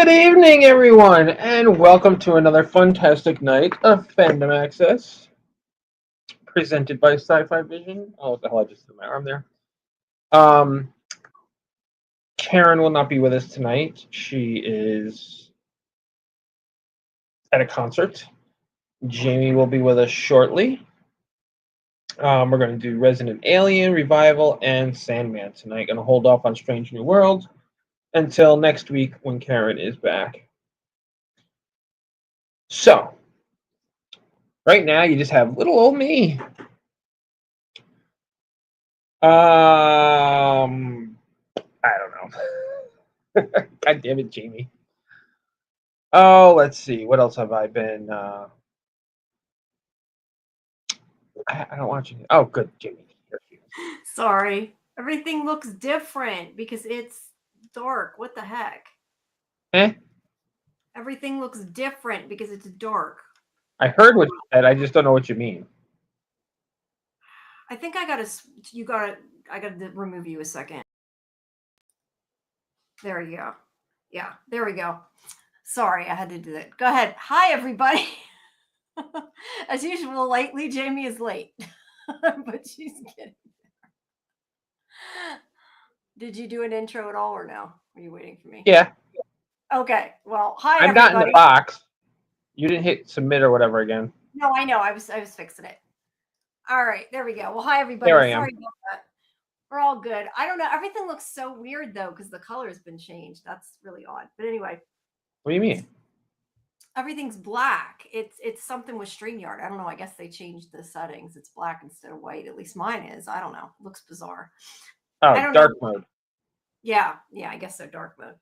Good evening, everyone, and welcome to another fantastic night of Fandom Access, presented by Sci-Fivision. Oh, what the hell, I just threw my arm there. Karen will not be with us tonight. She is at a concert. Jamie will be with us shortly. We're going to do Resident Alien, Revival, and Sandman tonight. Going to hold off on Strange New World until next week when Karen is back. So, right now you just have little old me. I don't know. God damn it, Jamie. Oh, let's see. What else have I been? I don't want you. Oh, good, Jamie. Sorry. Everything looks different because it's dark. What the heck? Everything looks different because it's dark. I heard what you said. I just don't know what you mean. I think I gotta remove you a second. There you go. Yeah, there we go. Sorry, I had to do that. Go ahead. Hi, everybody. As usual, lately, Jamie is late, but she's getting there. Did you do an intro at all or no? Are you waiting for me? Yeah. Okay. Well, hi, I'm everybody. not in the box. You didn't hit submit or whatever again. No, I know. I was fixing it. All right, there we go. Well, hi, everybody. There I am. Sorry about that. We're all good. I don't know. Everything looks so weird, though, because the color has been changed. That's really odd. But anyway. What do you mean? Everything's black. It's something with StreamYard. I don't know. I guess they changed the settings. It's black instead of white. At least mine is. I don't know. It looks bizarre. Oh, dark mode. Yeah, I guess so. Dark mode.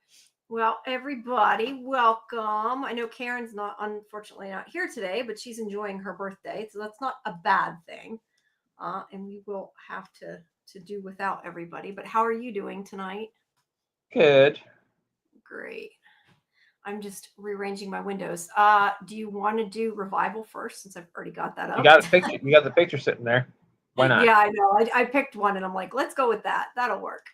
Well, everybody, welcome. I know Karen's unfortunately not here today, but she's enjoying her birthday, so that's not a bad thing. And we will have to do without everybody. But how are you doing tonight? Good. Great. I'm just rearranging my windows. Do you want to do Revival first, since I've already got that up? You got a picture. You got the picture sitting there. Why not? Yeah, I know. I picked one, and I'm like, let's go with that. That'll work.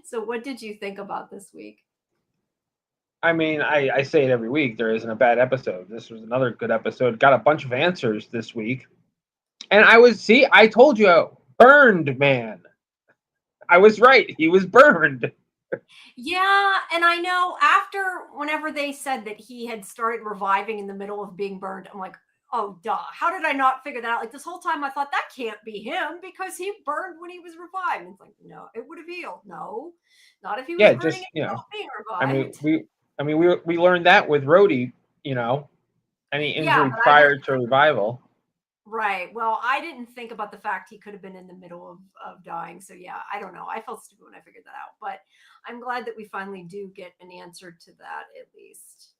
So what did you think about this week? I mean, I say it every week. There isn't a bad episode. This was another good episode. Got a bunch of answers this week. And I told you, burned man. I was right. He was burned. Yeah, and I know whenever they said that he had started reviving in the middle of being burned, I'm like, oh, duh. How did I not figure that out? Like, this whole time I thought that can't be him because he burned when he was revived. It's like, no, it would have healed. No, not if he was burning being revived. We learned that with Rhodey, any injury prior to revival. Right. Well, I didn't think about the fact he could have been in the middle of dying. So yeah, I don't know. I felt stupid when I figured that out, but I'm glad that we finally do get an answer to that at least.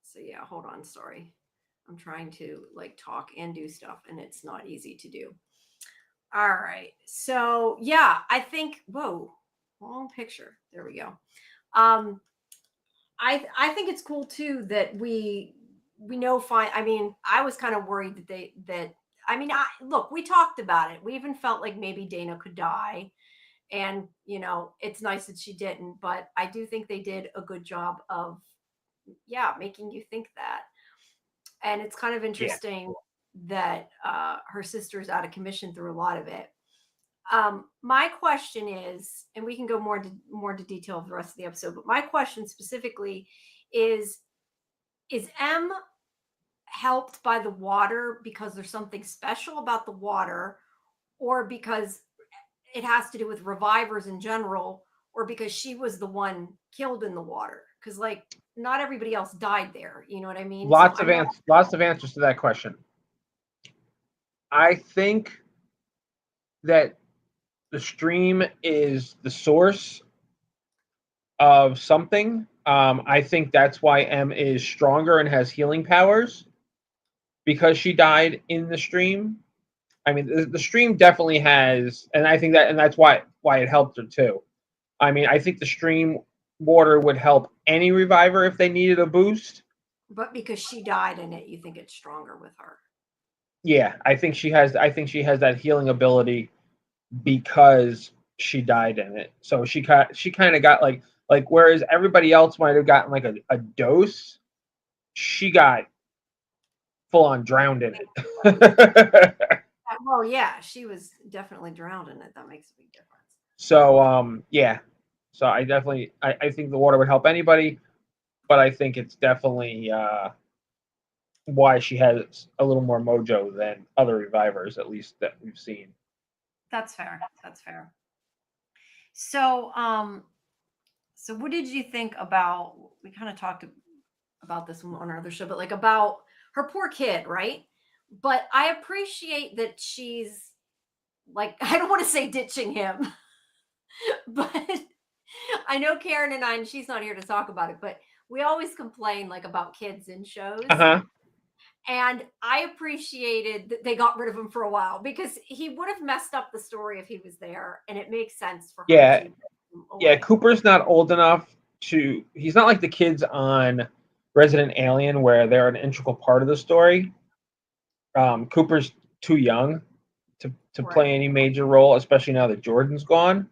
So yeah, hold on. Sorry. I'm trying to talk and do stuff, and it's not easy to do. All right. So yeah, I think, whoa, wrong picture. There we go. I think it's cool too that we know I mean, I was kind of worried look, we talked about it. We even felt like maybe Dana could die, and it's nice that she didn't, but I do think they did a good job of making you think that. And it's kind of interesting that her sister's out of commission through a lot of it. My question is, and we can go more into detail of the rest of the episode, but my question specifically is M helped by the water because there's something special about the water, or because it has to do with revivers in general, or because she was the one killed in the water? Because not everybody else died there. You know what I mean? Lots of answers to that question. I think that the stream is the source of something. I think that's why M is stronger and has healing powers, because she died in the stream. I mean, the stream definitely has, and I think that's why it helped her too. I mean, I think the stream water would help any reviver if they needed a boost. But because she died in it, you think it's stronger with her? Yeah, I think she has that healing ability because she died in it. So she kind of got like whereas everybody else might have gotten like a dose, she got full on drowned in it. Well, yeah, she was definitely drowned in it. That makes a big difference. So yeah. So I definitely I think the water would help anybody, but I think it's definitely why she has a little more mojo than other revivers, at least that we've seen. That's fair. That's fair. So so what did you think about, we kind of talked about this on our other show, but like about her poor kid, right? But I appreciate that she's like, I don't want to say ditching him, but I know Karen and I, and she's not here to talk about it, but we always complain like about kids in shows. Uh-huh. And I appreciated that they got rid of him for a while because he would have messed up the story if he was there, and it makes sense for her Yeah. to Yeah, Cooper's not old enough to. He's not like the kids on Resident Alien where they're an integral part of the story. Cooper's too young to play any major role, especially now that Jordan's gone.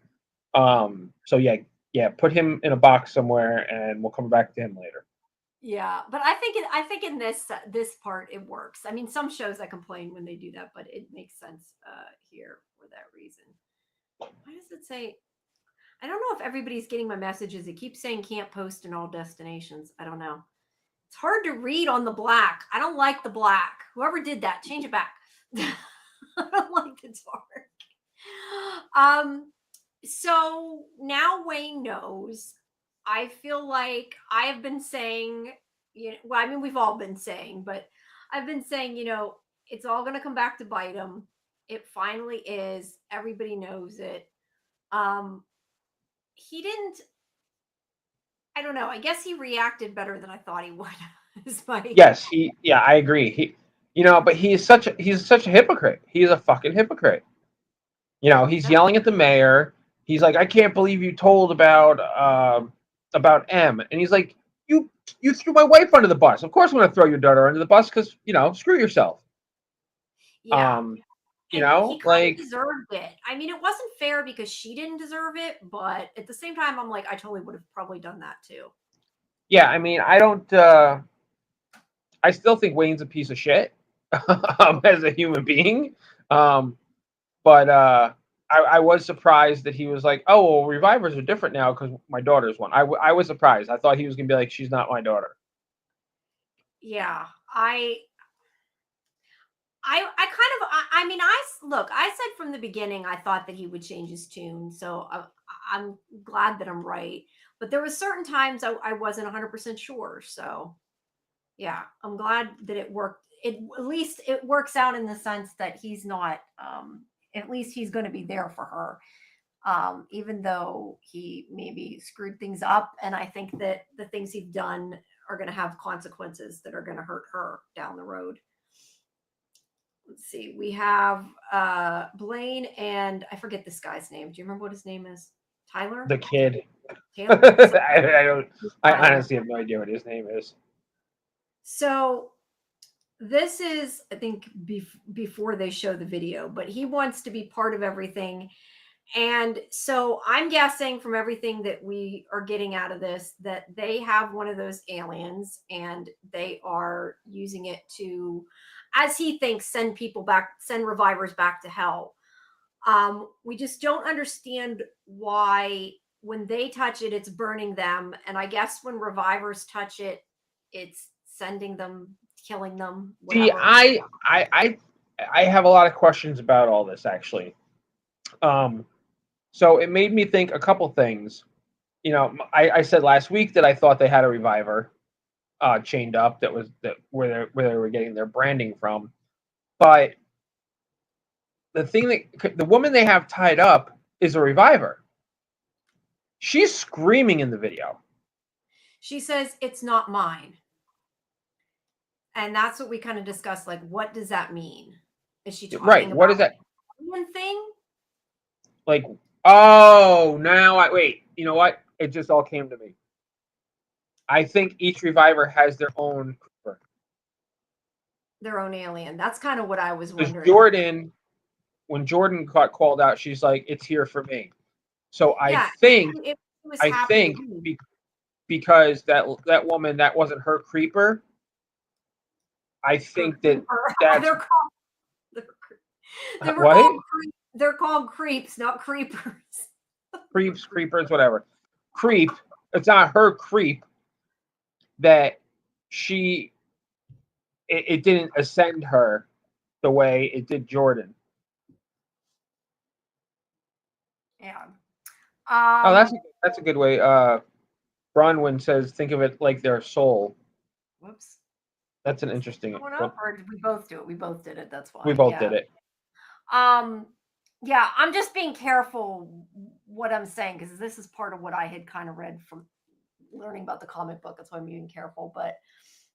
So yeah, put him in a box somewhere, and we'll come back to him later. Yeah, but I think in this part it works. I mean, some shows I complain when they do that, but it makes sense here for that reason. Why does it say? I don't know if everybody's getting my messages. It keeps saying can't post in all destinations. I don't know. It's hard to read on the black. I don't like the black. Whoever did that, change it back. I don't like the dark. So now Wayne knows. I feel like I have been saying, well, I mean, we've all been saying, but I've been saying, it's all going to come back to bite him. It finally is. Everybody knows it. He didn't, I don't know. I guess he reacted better than I thought he would. Yes, I agree. But he's such a hypocrite. He's a fucking hypocrite. He's yelling at the mayor. He's like, I can't believe you told about M. And he's like, you threw my wife under the bus. Of course I'm going to throw your daughter under the bus because, screw yourself. Yeah. He like deserved it. I mean, it wasn't fair because she didn't deserve it, but at the same time, I'm like, I totally would have probably done that too. Yeah, I mean, I don't. I still think Wayne's a piece of shit as a human being, but I was surprised that he was like, oh, well, revivers are different now because my daughter's one. I was surprised. I thought he was gonna be like, she's not my daughter. Yeah, I mean, I said from the beginning, I thought that he would change his tune. So I'm glad that I'm right. But there was certain times I wasn't 100% sure. So yeah, I'm glad that it worked. At least it works out in the sense that he's not, at least he's going to be there for her. Even though he maybe screwed things up. And I think that the things he's done are going to have consequences that are going to hurt her down the road. Let's see. We have Blaine and I forget this guy's name. Do you remember what his name is? Tyler? The kid. Taylor? I honestly have no idea what his name is. So this is, I think, before they show the video, but he wants to be part of everything. And so I'm guessing from everything that we are getting out of this, that they have one of those aliens and they are using it to, as he thinks, send revivers back to hell. We just don't understand why when they touch it, it's burning them. And I guess when revivers touch it, it's sending them, killing them. Whatever. See, I have a lot of questions about all this actually. So it made me think a couple things. I said last week that I thought they had a reviver chained up where they were getting their branding from, but the woman they have tied up is a reviver. She's screaming in the video. She says, it's not mine. And that's what we kind of discussed. Like, what does that mean? Is she talking about what is that? One thing? Like, oh, now wait. You know what? It just all came to me. I think each reviver has their own Cooper. Their own alien. That's kind of what I was wondering. Jordan, when Jordan got called out, she's like, it's here for me. So Yeah, it was I happy to think leave. because that woman, that wasn't her creeper. I Her think that creeper. that's They're called they're, they were what called they're called creeps, not creepers. creeps, creepers, whatever. Creep. It's not her creep that she. It didn't ascend her the way it did Jordan. Yeah. Oh, that's a good way. Bronwyn says, think of it like their soul. Whoops. That's an interesting. Going up, or did we both do it? We both did it. That's fine. We both did it. Yeah, I'm just being careful what I'm saying because this is part of what I had kind of read from learning about the comic book. That's why I'm being careful.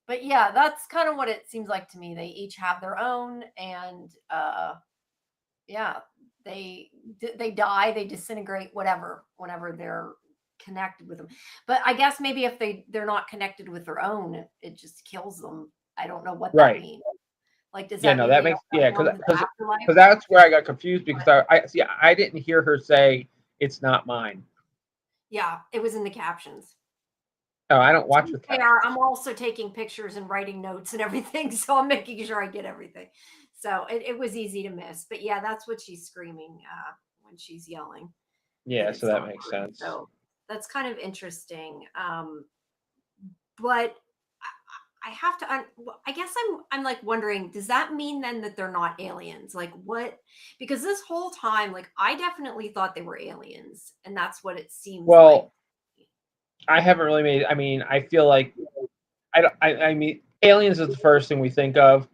But yeah, that's kind of what it seems like to me. They each have their own, and yeah, they die, they disintegrate, whatever, whenever they're connected with them. But I guess maybe if they're not connected with their own, it just kills them. I don't know what that means. Like, does that mean that makes because afterlife? that's where I got confused because I didn't hear her say it's not mine. Yeah, it was in the captions. Oh, I don't watch the captions. I'm also taking pictures and writing notes and everything, so I'm making sure I get everything. So it was easy to miss. But yeah, that's what she's screaming when she's yelling. Yeah, so that makes sense. So that's kind of interesting. But I have to. I guess I'm like wondering. Does that mean then that they're not aliens? Like what? Because this whole time, like I definitely thought they were aliens, and that's what it seems like. I haven't really made. I mean, I feel like I mean, aliens is the first thing we think of,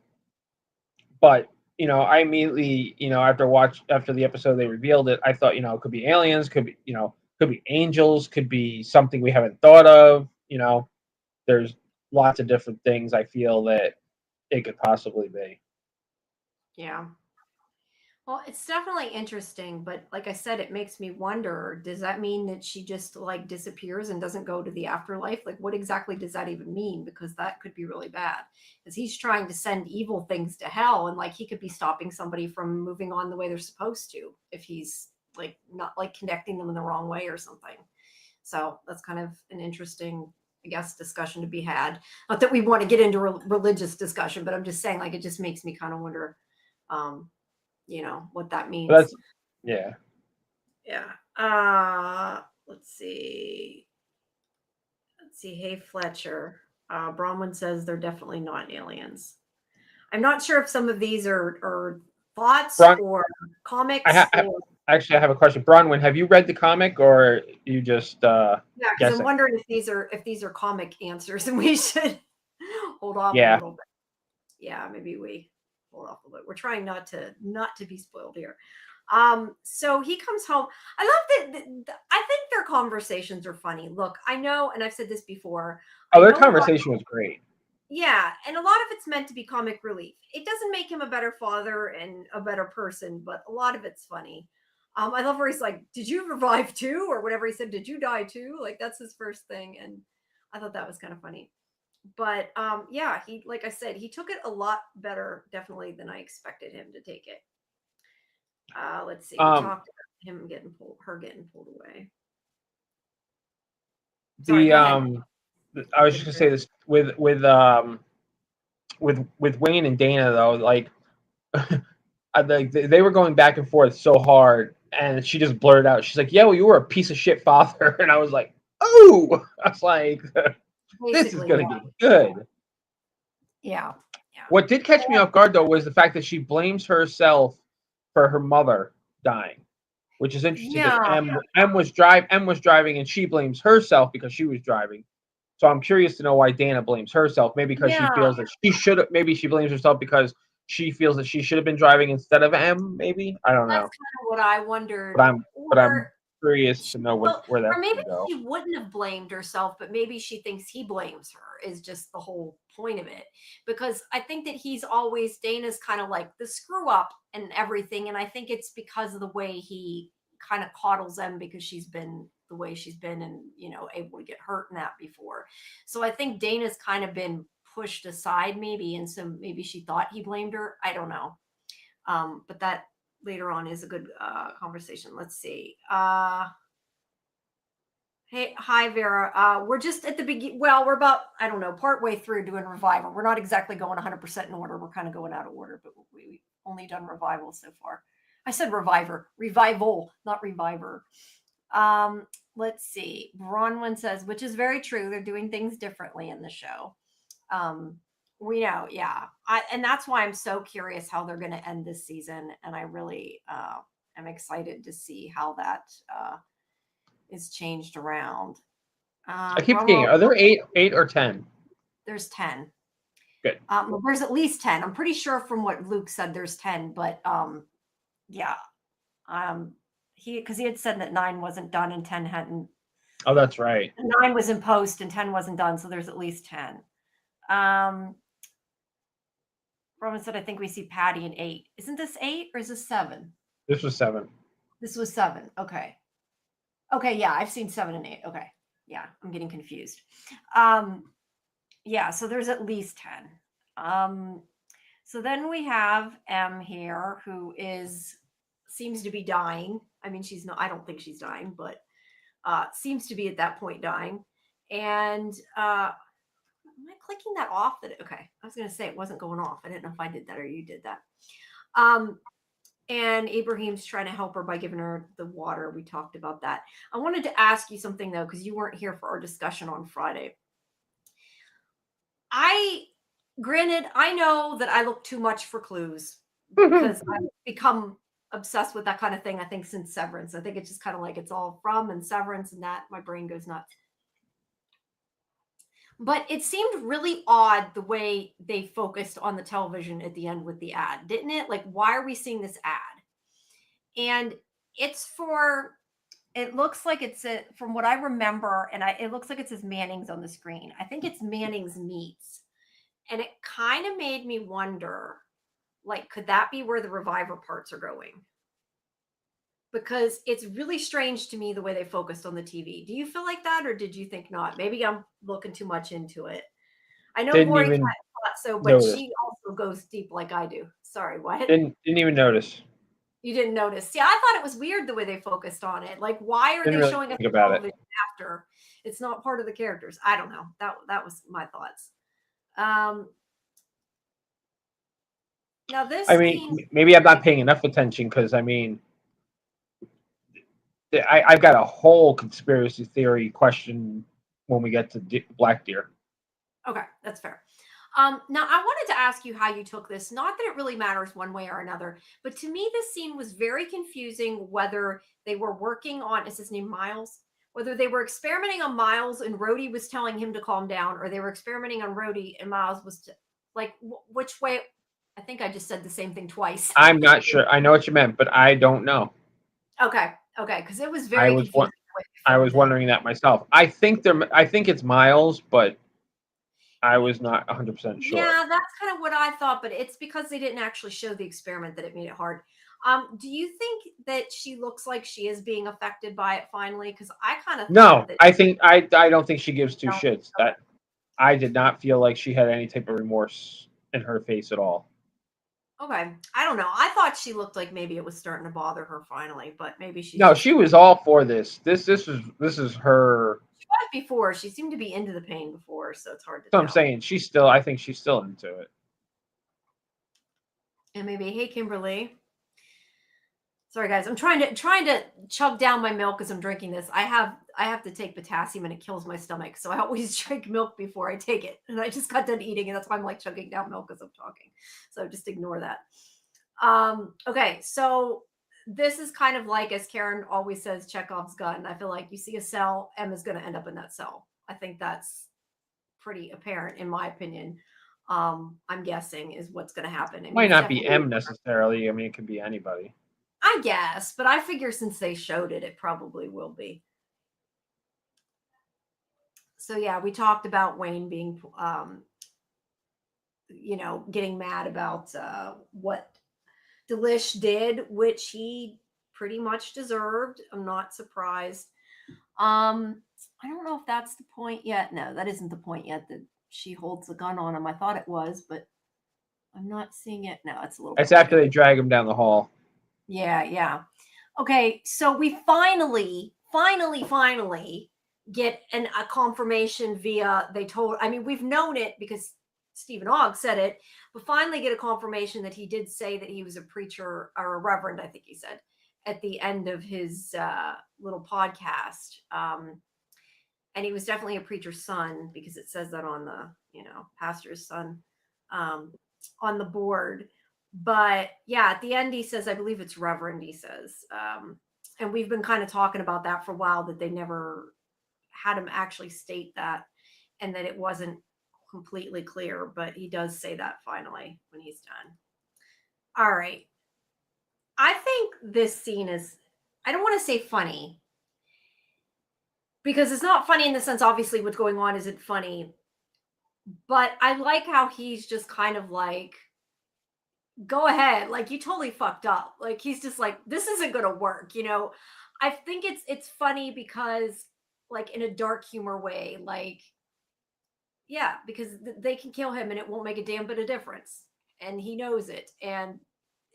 but I immediately, after the episode they revealed it, I thought, it could be aliens, could be angels, could be something we haven't thought of. There's lots of different things I feel that it could possibly be. Yeah. Well, it's definitely interesting, but like I said, it makes me wonder, does that mean that she just like disappears and doesn't go to the afterlife? Like what exactly does that even mean? Because that could be really bad. Because he's trying to send evil things to hell and like he could be stopping somebody from moving on the way they're supposed to if he's like not like connecting them in the wrong way or something. So that's kind of an interesting, I guess, discussion to be had. Not that we want to get into religious discussion, but I'm just saying like it just makes me kind of wonder what that means. But yeah. Let's see. Hey, Fletcher. Bronwyn says they're definitely not aliens. I'm not sure if some of these are thoughts or comics. Actually, I have a question. Bronwyn, have you read the comic or you just because I'm wondering if these are comic answers and we should hold off a little bit. Yeah, maybe we hold off a little. We're trying not to be spoiled here. So he comes home. I love that. I think their conversations are funny. Look, I know, and I've said this before. Their conversation was great. Yeah, and a lot of it's meant to be comic relief. It doesn't make him a better father and a better person, but a lot of it's funny. I love where he's like, "Did you revive too?" or whatever he said. "Did you die too?" Like that's his first thing, and I thought that was kind of funny. But yeah, he, like I said, he took it a lot better, definitely, than I expected him to take it. Let's see. We talked about him getting pulled away. Sorry, I was just gonna say this with Wayne and Dana though, like they were going back and forth so hard, and she just blurted out, she's like, "Yeah, well, you were a piece of shit father," and I was like, "Oh!" I was like, "This is gonna get good." Yeah. What did catch me off guard though was the fact that she blames herself for her mother dying, which is interesting because M was driving and she blames herself because she was driving. So I'm curious to know why Dana blames herself. Maybe because she feels that she should have. Maybe she blames herself because she feels that she should have been driving instead of M. Maybe I don't know. That's kind of what I wondered. But I'm curious to know where that's going to go. She wouldn't have blamed herself, but maybe she thinks he blames her. Is just the whole point of it. Because I think that Dana's kind of like the screw up and everything, and I think it's because of the way he kind of coddles them because she's been the way she's been and able to get hurt in that before. So I think Dana's kind of been pushed aside maybe, and so maybe she thought he blamed her. I don't know. But that later on is a good conversation. Let's see. Hey, hi Vera. We're just at the beginning. Well, we're about, I don't know, partway through doing Revival. We're not exactly going 100% in order. We're kind of going out of order, but we've only done Revival so far. I said Revival, not Reviver. Let's see. Bronwyn says, which is very true. They're doing things differently in the show. We know, yeah. And that's why I'm so curious how they're going to end this season. And I really am excited to see how that is changed around. I keep thinking, are there eight or 10? There's 10. Good. There's at least 10. I'm pretty sure from what Luke said, there's 10, but yeah. Because he had said that 9 wasn't done and 10 hadn't. Oh, that's right. 9 was in post and 10 wasn't done, so there's at least 10. Roman said, I think we see Patty in 8. Isn't this 8 or is this 7? This was 7. This was 7. Okay. Okay, yeah, I've seen 7 and 8. Okay. Yeah, I'm getting confused. Yeah, so there's at least 10. So then we have M here, who seems to be dying. I mean, she's not, I don't think she's dying, but seems to be at that point dying. And am I clicking that off? Okay, I was going to say it wasn't going off. I didn't know if I did that or you did that. And Ibrahim's trying to help her by giving her the water. We talked about that. I wanted to ask you something, though, because you weren't here for our discussion on Friday. Granted, I know that I look too much for clues because I've become obsessed with that kind of thing, I think, since Severance. I think it's just kind of like it's all from and Severance and that my brain goes nuts. But it seemed really odd the way they focused on the television at the end with the ad, didn't it? Like, why are we seeing this ad? And it's it looks like it's from what I remember, and it looks like it says Manning's on the screen. I think it's Manning's Meats. And it kind of made me wonder, like, could that be where the Reviver parts are going? Because it's really strange to me the way they focused on the TV. Do you feel like that, or did you think not? Maybe I'm looking too much into it. I know Lori thought so, but notice. She also goes deep like I do. Sorry, what? Didn't even notice. You didn't notice. See, I thought it was weird the way they focused on it. Like, why are they showing us the television after? It's not part of the characters. I don't know. That was my thoughts. Now this. I mean, maybe I'm not paying enough attention because I mean, I've got a whole conspiracy theory question when we get to Black Deer. Okay, that's fair. Now, I wanted to ask you how you took this. Not that it really matters one way or another, but to me, this scene was very confusing whether they were working on, is his name Miles? Whether they were experimenting on Miles and Rhodey was telling him to calm down, or they were experimenting on Rhodey and Miles was like, which way? I think I just said the same thing twice. I'm not sure. I know what you meant, but I don't know. Okay, because it was very confusing. I was wondering that myself. I think it's Miles, but I was not 100% sure. Yeah, that's kind of what I thought, but it's because they didn't actually show the experiment that it made it hard. Do you think that she looks like she is being affected by it finally? Because I kind of I don't think she gives two shits. That I did not feel like she had any type of remorse in her face at all. Okay, I don't know. I thought she looked like maybe it was starting to bother her finally, but maybe she. No, she was all for this. This is her. She was before. She seemed to be into the pain before, so it's hard to. So I'm saying I think she's still into it. And maybe, hey Kimberly. Sorry guys, I'm trying to chug down my milk as I'm drinking this. I have to take potassium and it kills my stomach, so I always drink milk before I take it. And I just got done eating, and that's why I'm like chugging down milk as I'm talking. So just ignore that. Okay, so this is kind of like, as Karen always says, Chekhov's gun. I feel like you see a cell, M is going to end up in that cell. I think that's pretty apparent in my opinion. I'm guessing is what's going to happen. It might not be M necessarily. I mean, it could be anybody. I guess, but I figure since they showed it, it probably will be. So yeah, we talked about Wayne being, getting mad about what Delish did, which he pretty much deserved. I'm not surprised. I don't know if that's the point yet. No, that isn't the point yet that she holds the gun on him. I thought it was, but I'm not seeing it. No, it's a little. It's after they drag him down the hall. Yeah. Okay, so we finally get a confirmation via, we've known it because Stephen Ogg said it, but finally get a confirmation that he did say that he was a preacher or a reverend, I think he said, at the end of his little podcast. And he was definitely a preacher's son, because it says that on the, pastor's son on the board. But yeah, at the end he says, I believe it's reverend, he says. And we've been kind of talking about that for a while, that they never had him actually state that, and that it wasn't completely clear, but he does say that finally when he's done. All right. I think this scene is, I don't want to say funny, because it's not funny in the sense, obviously what's going on isn't funny, but I like how he's just kind of like, go ahead, like, you totally fucked up. Like, he's just like, this isn't gonna work, I think it's funny because, like, in a dark humor way, like, yeah, because they can kill him and it won't make a damn bit of difference, and he knows it, and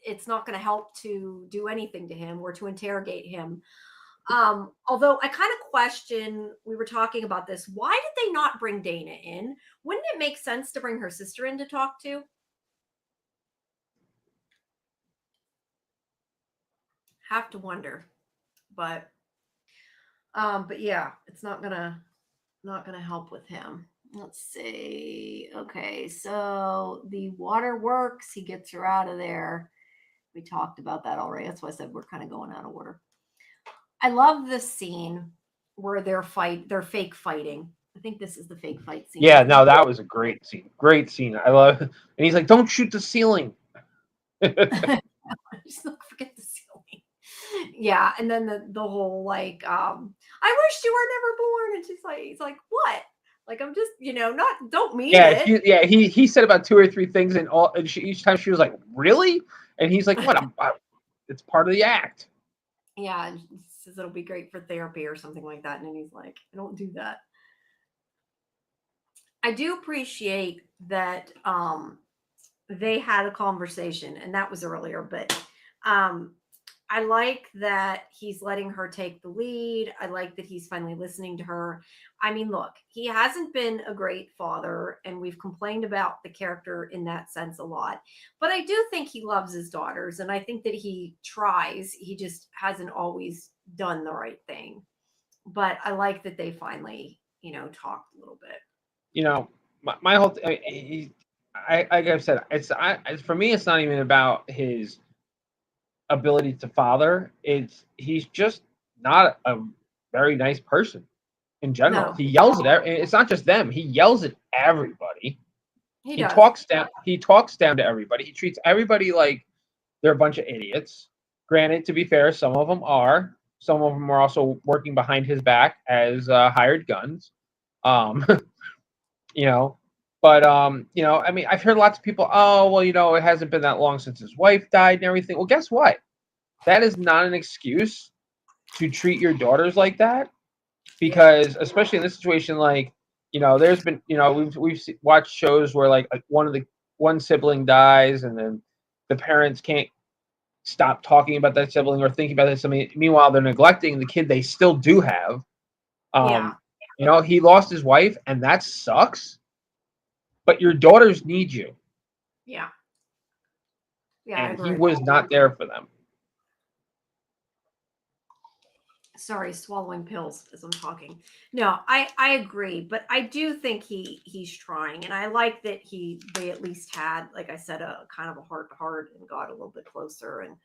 it's not going to help to do anything to him or to interrogate him. Although I kind of question, we were talking about this, why did they not bring Dana in? Wouldn't it make sense to bring her sister in to talk to? Have to wonder. But yeah, it's not gonna help with him. Let's see. Okay, so the water works. He gets her out of there. We talked about that already. That's why I said we're kind of going out of order. I love this scene where they're fake fighting. I think this is the fake fight scene. Yeah, no, that was a great scene. Great scene. I love it. And he's like, don't shoot the ceiling. Just forget the ceiling. Yeah, and then the whole like, I wish you were never born. And he's like, what? Like, I'm just, don't mean it. He said about 2 or 3 things, and each time she was like, really? And he's like, what? It's part of the act. Yeah, and he says it'll be great for therapy or something like that. And then he's like, I don't do that. I do appreciate that they had a conversation, and that was earlier, but I like that he's letting her take the lead. I like that he's finally listening to her. I mean, look, he hasn't been a great father, and we've complained about the character in that sense a lot. But I do think he loves his daughters, and I think that he tries. He just hasn't always done the right thing. But I like that they finally, talked a little bit. My whole thing, like I've said, for me, it's not even about his ability to father. He's just not a very nice person in general. No. He yells at it's not just them. He yells at everybody. He talks down to everybody. He treats everybody like they're a bunch of idiots. Granted, to be fair, some of them are. Some of them are also working behind his back as hired guns. But I mean, I've heard lots of people, oh, well, it hasn't been that long since his wife died and everything. Well, guess what? That is not an excuse to treat your daughters like that, because especially in this situation, like, there's been, we've watched shows where like one sibling dies, and then the parents can't stop talking about that sibling or thinking about that. Meanwhile, they're neglecting the kid they still do have. He lost his wife, and that sucks. But your daughters need you. Yeah. And he was not there for them. Sorry, swallowing pills as I'm talking. No, I agree, but I do think he's trying, and I like that they at least had, like I said, a kind of a heart-to-heart and got a little bit closer, and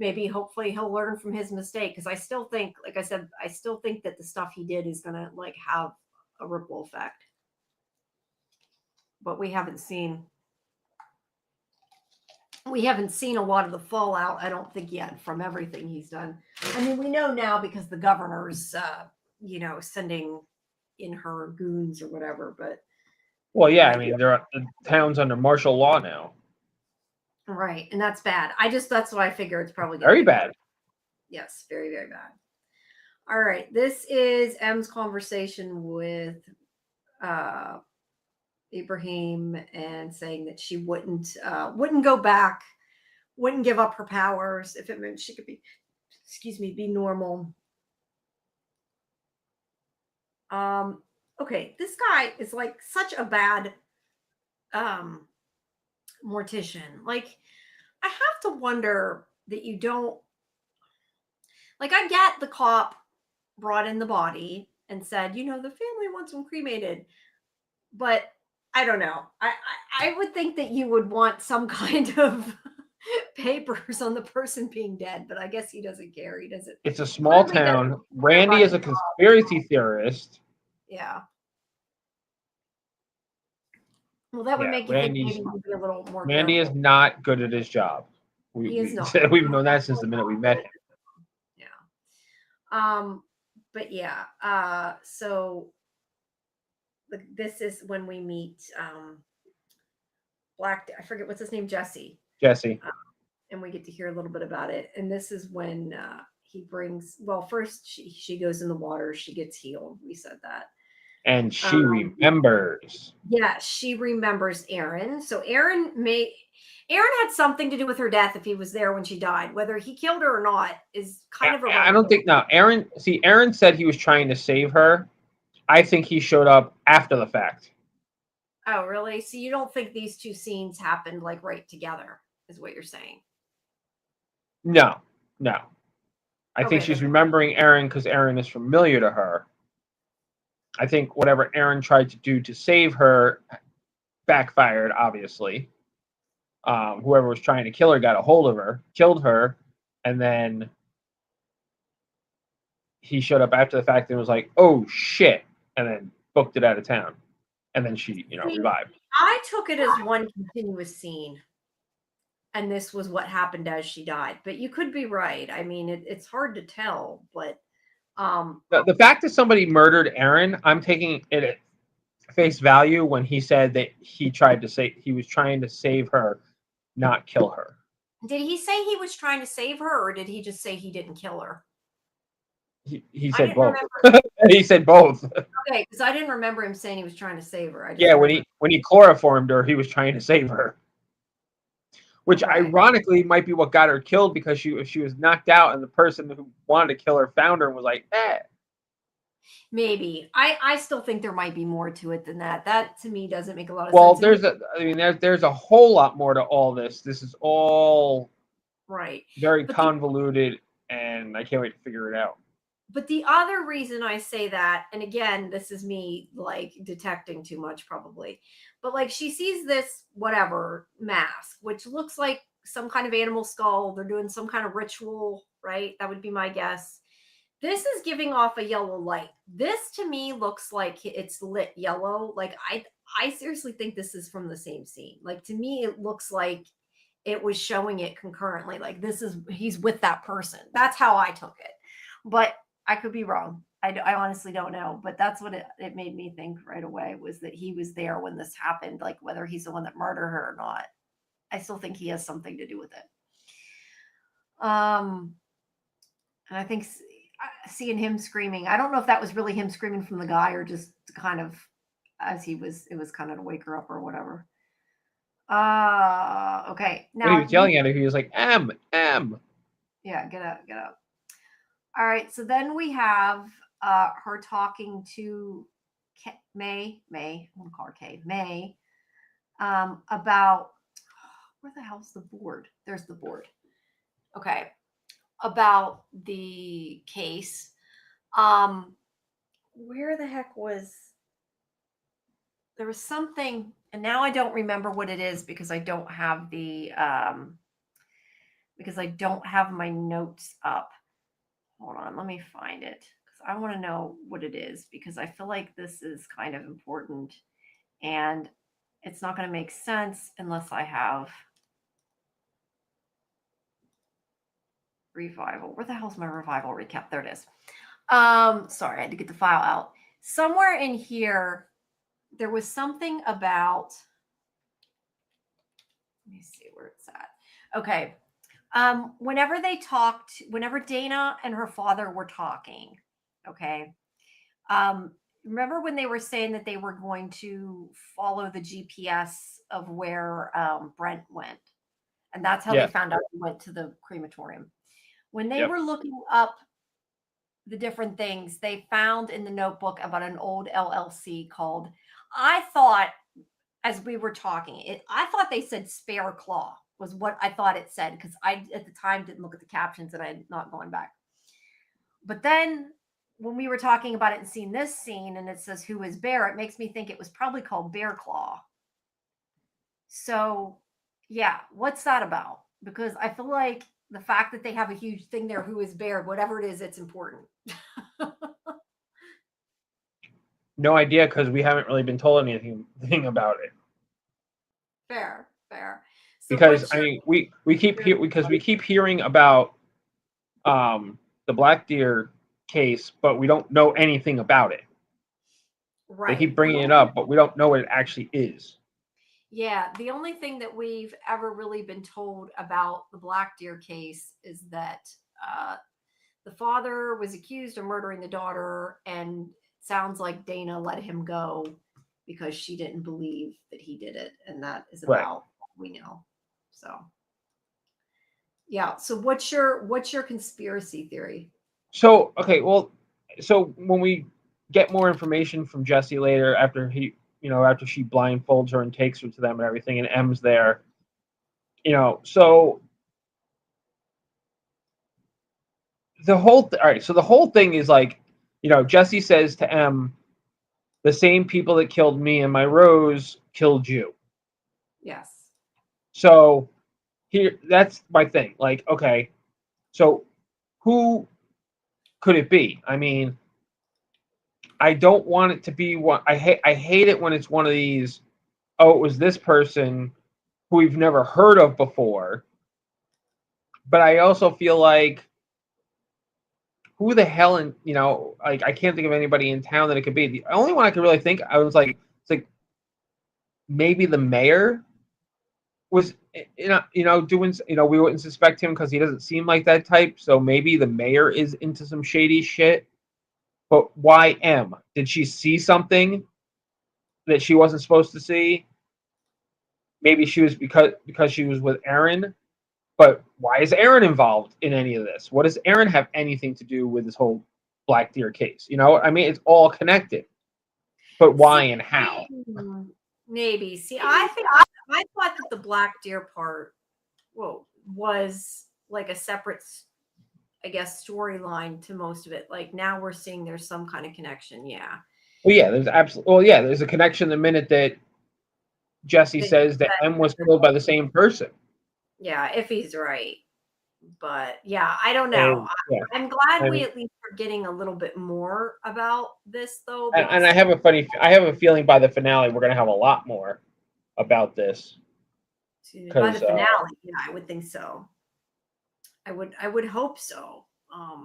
maybe hopefully he'll learn from his mistake, because I still think, like I said, I still think that the stuff he did is gonna like have a ripple effect. But we haven't seen a lot of the fallout, I don't think, yet, from everything he's done. I mean, we know now because the governor's, sending in her goons or whatever, but. Well, yeah, I mean, the town's under martial law now. Right, and that's bad. That's what I figure it's probably very bad. Yes, very, very bad. All right, this is M's conversation with Ibrahim, and saying that she wouldn't go back, wouldn't give up her powers if it meant she could be normal. Okay, this guy is like such a bad mortician. Like, I have to wonder that you don't, like, I get the cop brought in the body and said, the family wants him cremated, but I don't know. I would think that you would want some kind of papers on the person being dead, but I guess he doesn't care. He doesn't. It's a small town. Randy is a conspiracy theorist. Yeah. Well, that would make you think maybe he'd be a little more. Randy is not good at his job. He is not. We've known that since the minute we met him. Yeah. But yeah. So this is when we meet I forget what's his name, Jesse. And we get to hear a little bit about it. And this is when he brings. Well, first she goes in the water. She gets healed. We said that. And she remembers. Yeah, she remembers Aaron. So Aaron had something to do with her death if he was there when she died. Whether he killed her or not is kind of irrelevant. I don't think Aaron said he was trying to save her. I think he showed up after the fact. Oh, really? So you don't think these two scenes happened like right together, is what you're saying? No. I think she's remembering Aaron because Aaron is familiar to her. I think whatever Aaron tried to do to save her backfired, obviously. Whoever was trying to kill her got a hold of her, killed her, and then he showed up after the fact and was like, oh, shit, and then booked it out of town. And then she, revived. I took it as one continuous scene, and this was what happened as she died. But you could be right. I mean, it's hard to tell, but... The fact that somebody murdered Aaron, I'm taking it at face value when he said that he was trying to save her, not kill her. Did he say he was trying to save her, or did he just say he didn't kill her? He said both. He said both. Okay, because I didn't remember him saying he was trying to save her. When he chloroformed her, he was trying to save her. Which ironically might be what got her killed, because she was knocked out and the person who wanted to kill her found her and was like, eh. Maybe. I still think there might be more to it than that. That to me doesn't make a lot of sense. Well, there's a whole lot more to all this. This is all very convoluted, and I can't wait to figure it out. But the other reason I say that, and again, this is me like detecting too much probably, but like she sees this whatever mask, which looks like some kind of animal skull. They're doing some kind of ritual, right? That would be my guess. This is giving off a yellow light. This to me looks like it's lit yellow. Like I seriously think this is from the same scene. Like to me, it looks like it was showing it concurrently. Like he's with that person. That's how I took it. But I could be wrong. I honestly don't know, but that's what it made me think right away, was that he was there when this happened, like whether he's the one that murdered her or not. I still think he has something to do with it. And I think seeing him screaming, I don't know if that was really him screaming from the guy or just kind of it was kind of to wake her up or whatever. Okay. Now when he was yelling at her, he was like, M. Yeah, get up. All right, so then we have her talking to May. I'm gonna call her Kay. May. About where the hell's the board? There's the board. Okay, about the case. Where the heck was? There was something, and now I don't remember what it is because I don't have the because I don't have my notes up. Hold on, let me find it because I want to know what it is, because I feel like this is kind of important and it's not going to make sense unless I have revival. Where the hell's my revival recap? There it is. Sorry, I had to get the file out. Somewhere in here, there was something about, let me see where it's at. Okay. Whenever Dana and her father were talking, okay. Remember when they were saying that they were going to follow the GPS of where Brent went, and that's how they found out he went to the crematorium. When they were looking up the different things they found in the notebook about an old LLC called, I thought, as we were talking, I thought they said Spare Claw was what I thought it said, because I at the time didn't look at the captions and I had not gone back. But then when we were talking about it and seeing this scene and it says Who is Bear, it makes me think it was probably called Bear Claw. So yeah, what's that about? Because I feel like the fact that they have a huge thing there, Who is Bear, whatever it is, it's important. No idea, because we haven't really been told anything about it. Fair. So because I mean, we keep hearing about the Black Deer case, but we don't know anything about it. Right. They keep bringing it up, but we don't know what it actually is. Yeah, the only thing that we've ever really been told about the Black Deer case is that the father was accused of murdering the daughter, and it sounds like Dana let him go because she didn't believe that he did it, and that is about what we know. So yeah, so what's your conspiracy theory? So okay, well, so when we get more information from Jesse later, after after she blindfolds her and takes her to them and everything, and M's there, so the whole all right, so the whole thing is like, Jesse says to M, the same people that killed me and my Rose killed you. Yes. So here, that's my thing. Like, okay, so who could it be? I mean, I don't want it to be one. I hate it when it's one of these. Oh, it was this person who we've never heard of before. But I also feel like, who the hell like, I can't think of anybody in town that it could be. The only one I could really think, I was like, it's like maybe the mayor was doing, we wouldn't suspect him because he doesn't seem like that type. So maybe the mayor is into some shady shit. But why M? Did she see something that she wasn't supposed to see? Maybe she was because she was with Aaron. But why is Aaron involved in any of this? What does Aaron have anything to do with this whole Black Deer case? I mean, it's all connected. But why and how? Maybe. See, I thought that the Black Deer part, was like a separate, I guess, storyline to most of it. Like, now we're seeing there's some kind of connection. Yeah. Well, yeah, there's absolutely. Well, yeah, there's a connection the minute that Jesse says that M was killed by the same person. Yeah, if he's right. But yeah, I don't know. I'm glad we at least are getting a little bit more about this, though. And I have a feeling by the finale we're going to have a lot more about this. By the finale, yeah, I would think so. I would hope so.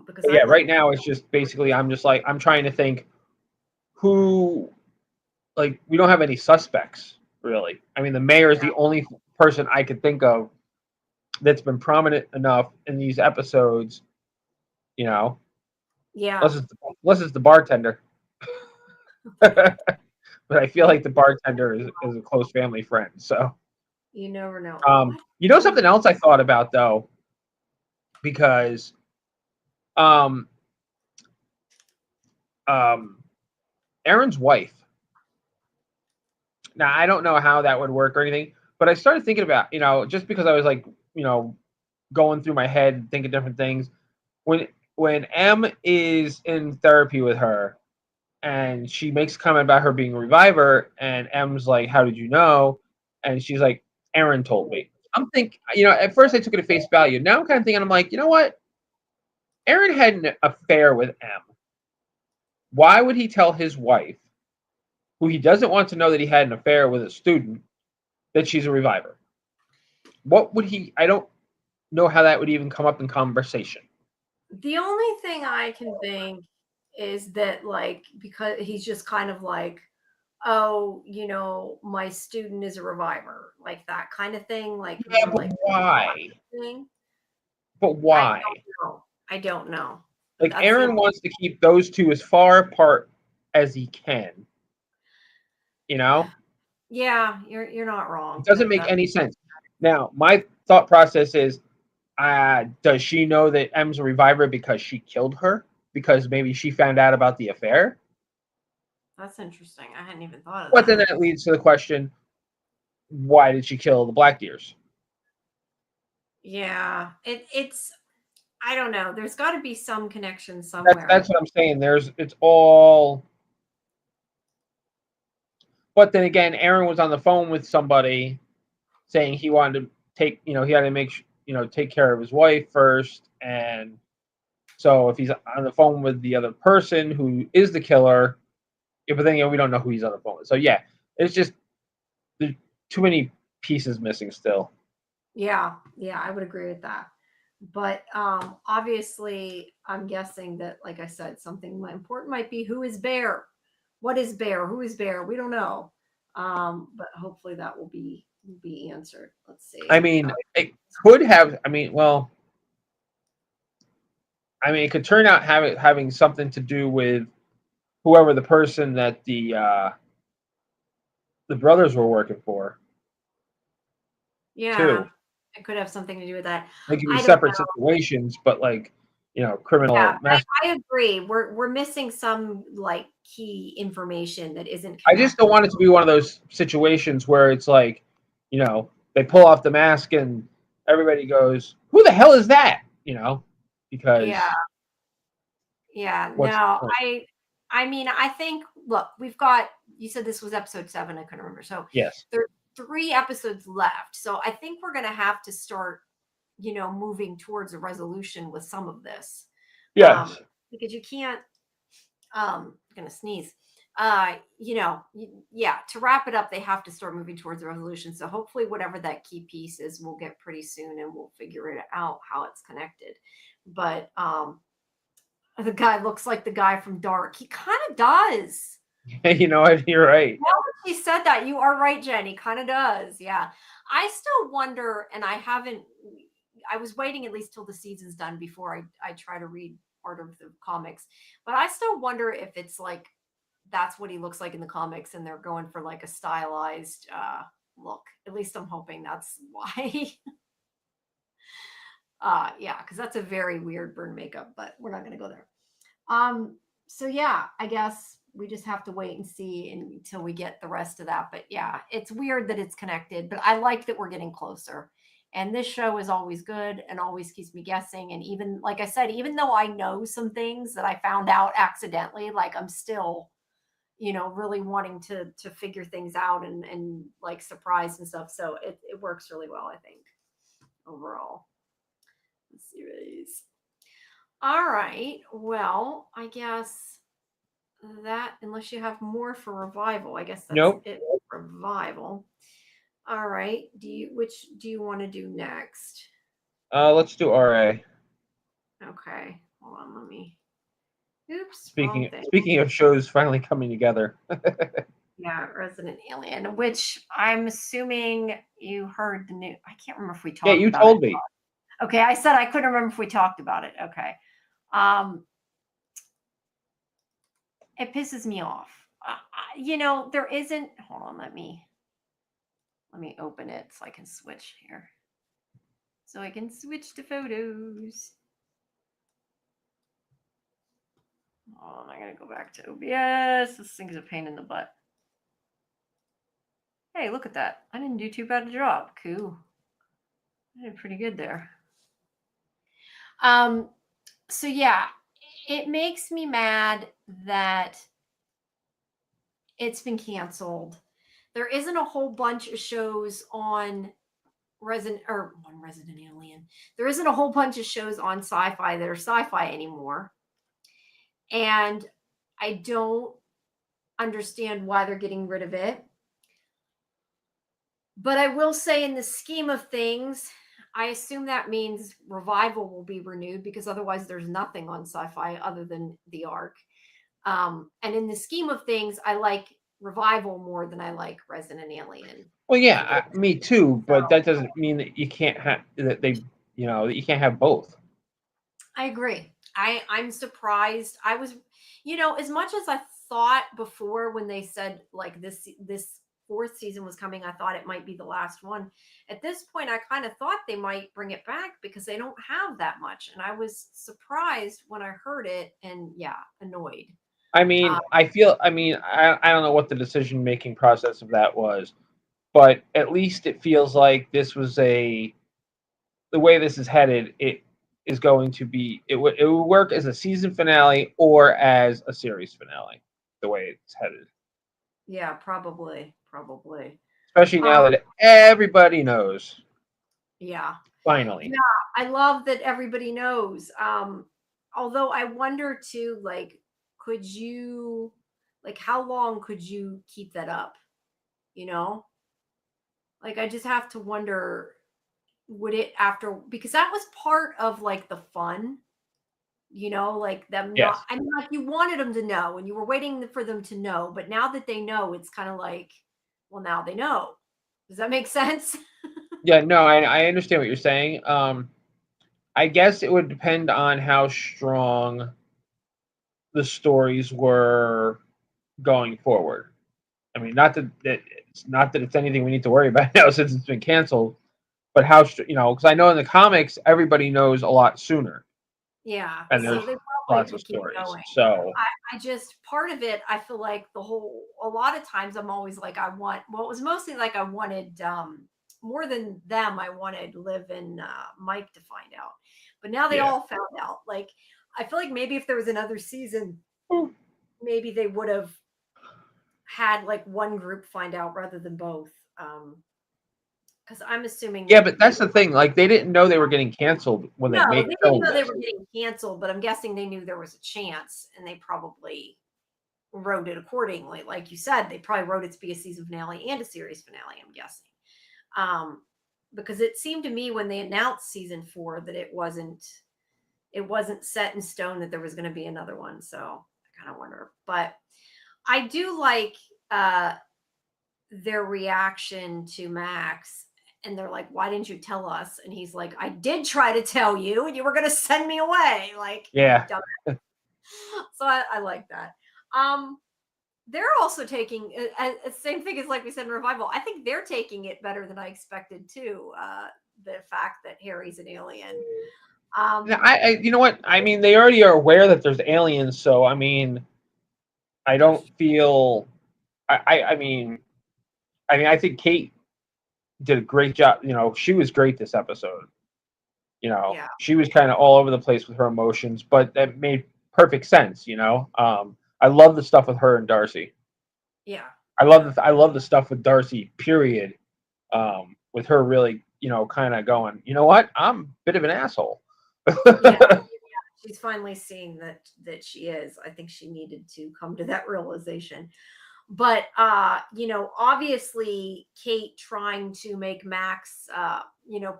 Because right now it's just basically I'm trying to think who, like, we don't have any suspects really. I mean, the mayor is the only person I could think of that's been prominent enough in these episodes, Yeah. Unless it's the bartender. But I feel like the bartender is a close family friend, so you never know. Something else I thought about, though, because Aaron's wife. Now, I don't know how that would work or anything, but I started thinking about, just because I was like, going through my head, thinking different things. When M is in therapy with her, and she makes a comment about her being a reviver, and M's like, "How did you know?" And she's like, "Aaron told me." I'm thinking, at first I took it at face value. Now I'm kind of thinking, I'm like, you know what? Aaron had an affair with M. Why would he tell his wife, who he doesn't want to know that he had an affair with a student, that she's a reviver? What would he? I don't know how that would even come up in conversation. The only thing I can think is that, like, because he's just kind of like, oh, my student is a reviver, like that kind of thing. Like, yeah, but why? Thing. But why? I don't know. Like, Aaron wants to keep those two as far apart as he can. Yeah, you're not wrong. It doesn't make any sense. Now, my thought process is, does she know that M's a reviver because she killed her? because maybe she found out about the affair. That's interesting. I hadn't even thought of But that. then that leads to the question, why did she kill the black deers? Yeah, it's I don't know. There's got to be some connection somewhere. That's what I'm saying. It's all. But then again, Aaron was on the phone with somebody saying he wanted to take, he had to make, take care of his wife first. And so if he's on the phone with the other person who is the killer, but then we don't know who he's on the phone with. So yeah, it's just there's too many pieces missing still. Yeah, I would agree with that. But obviously, I'm guessing that, like I said, something important might be who is Bear? What is Bear? Who is Bear? We don't know. But hopefully that will be answered. Let's see. I mean, it could have. It could turn out having something to do with whoever the person that the brothers were working for. Yeah, too. It could have something to do with that. They could be separate situations, but criminal. Yeah, I agree. We're missing some key information that isn't connected. I just don't want it to be one of those situations where it's like, they pull off the mask and everybody goes, "Who the hell is that?" Because no, I mean, I think, look, we've got, you said this was episode 7. I couldn't remember. So yes, there are 3 episodes left. So I think we're going to have to start, moving towards a resolution with some of this. yes, because you can't, I'm going to sneeze. To wrap it up, they have to start moving towards a resolution. So hopefully whatever that key piece is, we'll get pretty soon and we'll figure it out how it's connected. But, the guy looks like the guy from Dark. He kind of does. You're right. Now that she said that, you are right, Jenny. Kind of does. Yeah. I still wonder, and I was waiting at least till the season's done before I try to read part of the comics. But I still wonder if it's that's what he looks like in the comics and they're going for a stylized look. At least I'm hoping that's why. Because that's a very weird burn makeup, but we're not going to go there. So yeah, I guess we just have to wait and see until we get the rest of that. But yeah, it's weird that it's connected, but I like that we're getting closer. And this show is always good and always keeps me guessing. And even, like I said, even though I know some things that I found out accidentally, I'm still, really wanting to figure things out and surprise and stuff. So it works really well, I think, overall. Let's see what it is. All right. Well, I guess that, unless you have more for Revival, I guess that's it for Revival. All right. Which do you want to do next? Let's do RA. Okay. Hold on. Let me. Oops. Speaking of shows finally coming together. Yeah, Resident Alien, which I'm assuming you heard the new. I can't remember if we talked. Yeah, you told me. Okay, I said I couldn't remember if we talked about it. Okay. It pisses me off. There isn't. Hold on, let me open it so I can switch here. So I can switch to photos. Hold on, I gotta go back to OBS. This thing's a pain in the butt. Hey, look at that. I didn't do too bad a job. Cool. I did pretty good there. So yeah, it makes me mad that it's been canceled. There isn't a whole bunch of shows on Resident Alien. There isn't a whole bunch of shows on sci-fi that are sci-fi anymore. And I don't understand why they're getting rid of it. But I will say, in the scheme of things, I assume that means Revival will be renewed, because otherwise there's nothing on sci-fi other than the Ark. And in the scheme of things, I like Revival more than I like Resident Alien. Well, yeah, me too. But that doesn't mean that you can't have that you can't have both. I agree. I'm surprised. I was, as much as I thought before when they said this 4th season was coming, I thought it might be the last one. At this point, I kind of thought they might bring it back because they don't have that much. And I was surprised when I heard it and annoyed. I mean, I don't know what the decision-making process of that was, but at least it feels like this was the way this is headed, it is going to be, it would work as a season finale or as a series finale, the way it's headed. Yeah, probably. Especially now that everybody knows. Yeah. Finally. Yeah, I love that everybody knows. Although I wonder too, like, could you, like, how long could you keep that up? You know? Like, I just have to wonder, would it after, because that was part of like the fun, like them Yes. not, I mean, like you wanted them to know and you were waiting for them to know, but now that they know, it's kind of like, well, now they know. Does that make sense? Yeah, no, I understand what you're saying. I guess it would depend on how strong the stories were going forward. I mean, not that it's anything we need to worry about now since it's been canceled, but how because I know in the comics everybody knows a lot sooner. Yeah. And So there's they lots probably of could keep stories. going. So I just, part of it, I feel like a lot of times I'm always like, it was mostly like I wanted, more than them, I wanted Liv and Mike to find out. But now they all found out. Like, I feel like maybe if there was another season, maybe they would have had like one group find out rather than both. Because I'm assuming. Yeah, but that's the thing. Like, they didn't know they were getting canceled when No, they they made didn't know they were getting canceled, but I'm guessing they knew there was a chance, and they probably wrote it accordingly. Like you said, they probably wrote it to be a season finale and a series finale, I'm guessing. Because it seemed to me when they announced season 4 that it wasn't set in stone that there was going to be another one. So I kind of wonder, but I do like their reaction to Max, and they're like, why didn't you tell us? And he's like, I did try to tell you and you were going to send me away. Like, Yeah. So I like that. They're also taking same thing as like we said in Revival. I think they're taking it better than I expected too. The fact that Harry's an alien. You know what? I mean, they already are aware that there's aliens, so I mean, I don't feel. I mean, I think Kate did a great job. She was great this episode. She was kind of all over the place with her emotions, but that made perfect sense. I love the stuff with her and Darcy. Yeah. I love the stuff with Darcy. Period. With her really, kind of going, you know what? I'm a bit of an asshole. Yeah. She's finally seeing that she is. I think she needed to come to that realization. But obviously Kate trying to make Max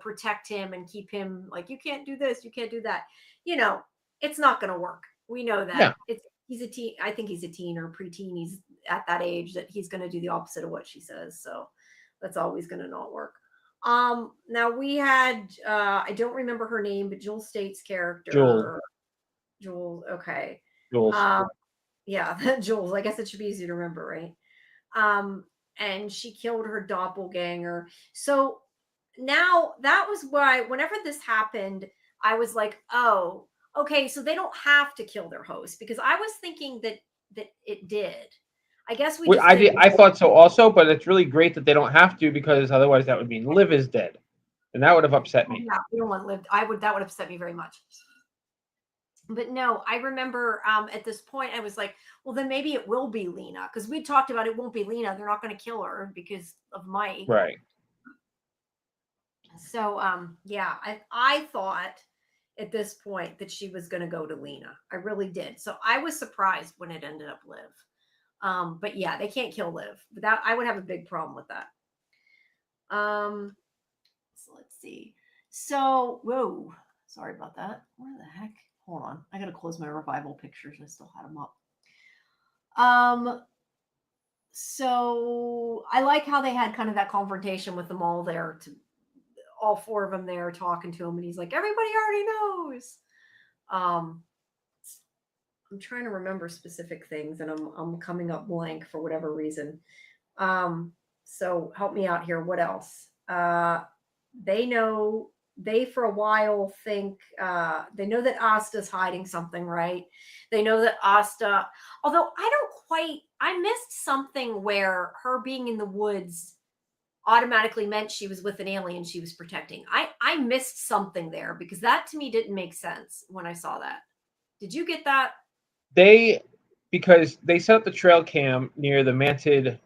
protect him and keep him like, you can't do this, you can't do that. It's not going to work. We know that. Yeah. He's a teen. I think he's a teen or preteen. He's at that age that he's going to do the opposite of what she says. So that's always going to not work. Now we had I don't remember her name, but Jewel State's character. Jewel. Okay. Jules. Yeah, Jules. I guess it should be easy to remember, right? And she killed her doppelganger. So now that was why whenever this happened, I was like, oh, okay, so they don't have to kill their host, because I was thinking that it did. I guess I thought so also, but it's really great that they don't have to, because otherwise that would mean Liv is dead, and that would have upset me. Yeah, we don't want Liv. That would upset me very much. But no, I remember at this point I was like, well, then maybe it will be Lena, because we talked about it won't be Lena. They're not going to kill her because of Mike. Right. So yeah, I thought at this point that she was going to go to Lena. I really did. So I was surprised when it ended up Liv. But yeah, they can't kill Liv. That I would have a big problem with that. So let's see. So whoa, sorry about that. Where the heck? Hold on. I got to close my Revival pictures. I still had them up. So I like how they had kind of that confrontation with them all there, to all 4 of them there talking to him. And he's like, everybody already knows. I'm trying to remember specific things, and I'm coming up blank for whatever reason. So help me out here. What else? They for a while think they know that Asta's hiding something, right? They know that Asta, although I missed something where her being in the woods automatically meant she was with an alien she was protecting. I missed something there because that to me didn't make sense when I saw that. Did you get that? Because they set up the trail cam near the mantid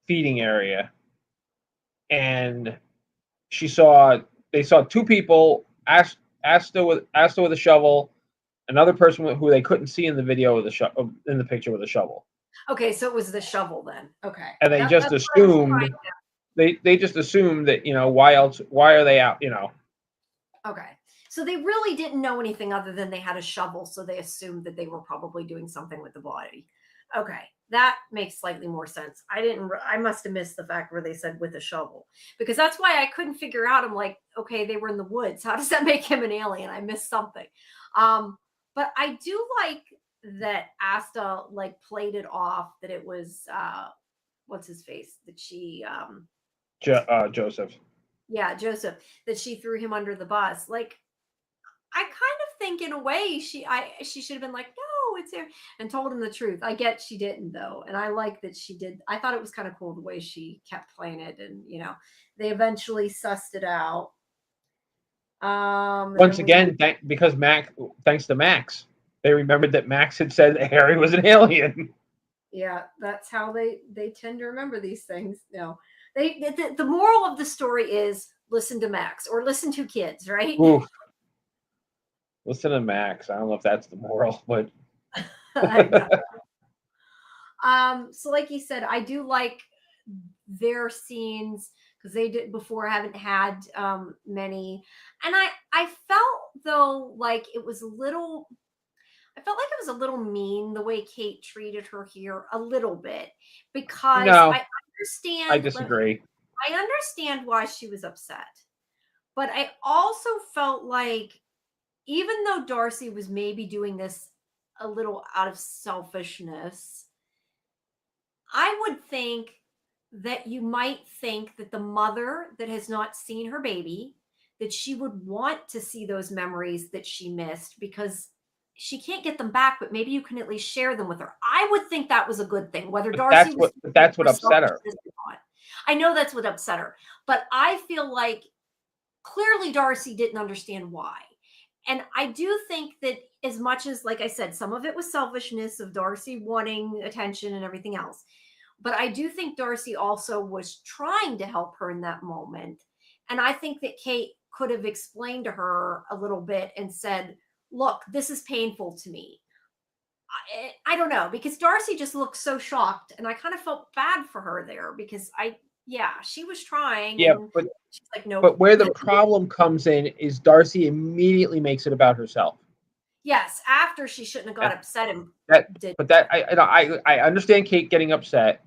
feeding area, and they saw two people, Asta with a shovel, another person who they couldn't see in the video with in the picture with a shovel. Okay, so it was the shovel then. Okay. And they just assumed they just assumed that, why are they out, Okay. So they really didn't know anything other than they had a shovel, so they assumed that they were probably doing something with the body. Okay, that makes slightly more sense. I must have missed the fact where they said with a shovel, because that's why I couldn't figure out. I'm like, okay, they were in the woods. How does that make him an alien? I missed something. But I do like that Asta played it off that it was what's his face, that she Joseph. Yeah, Joseph, that she threw him under the bus. I kind of think in a way she should have been like, no, it's there, and told him the truth. I get she didn't though, and I like that she did. I thought it was kind of cool the way she kept playing it, and they eventually sussed it out. Once again, thanks to Max, they remembered that Max had said that Harry was an alien. Yeah, that's how they tend to remember these things. No, the moral of the story is listen to Max or listen to kids, right? Oof. Listen to Max. I don't know if that's the moral, but so like you said, I do like their scenes because they did before haven't had many, and I felt though like it was a little. I felt like it was a little mean the way Kate treated her here, a little bit, because no, I understand. I disagree. I understand why she was upset, but I also felt like even though Darcy was maybe doing this a little out of selfishness, I would think that you might think that the mother that has not seen her baby, that she would want to see those memories that she missed because she can't get them back, but maybe you can at least share them with her. I would think that was a good thing, whether Darcy that's what upset her. I know that's what upset her, but I feel like clearly Darcy didn't understand why. And I do think that as much as, like I said, some of it was selfishness of Darcy wanting attention and everything else. But I do think Darcy also was trying to help her in that moment. And I think that Kate could have explained to her a little bit and said, look, this is painful to me. I don't know, because Darcy just looked so shocked, and I kind of felt bad for her there because she was trying. Yeah, and but she's like, no. But where the problem comes in is Darcy immediately makes it about herself. Yes, after she shouldn't have got upset and did. But that I understand Kate getting upset,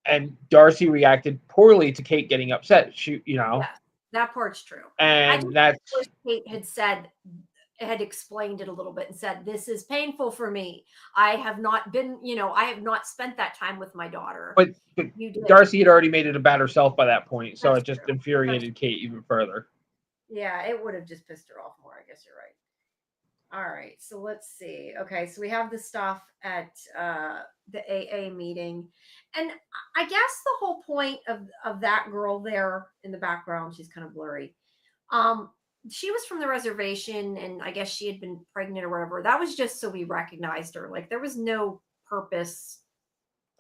and Darcy reacted poorly to Kate getting upset. Yeah, that part's true. And that's wish Kate had explained it a little bit and said, this is painful for me. I have not been, I have not spent that time with my daughter. But Darcy had already made it about herself by that point, so it just infuriated Kate even further. Yeah, it would have just pissed her off more. I guess you're right. All right, so let's see. Okay, so we have the stuff at the AA meeting, and I guess the whole point of that girl there in the background, she's kind of blurry. She was from the reservation, and I guess she had been pregnant or whatever. That was just so we recognized her. Like there was no purpose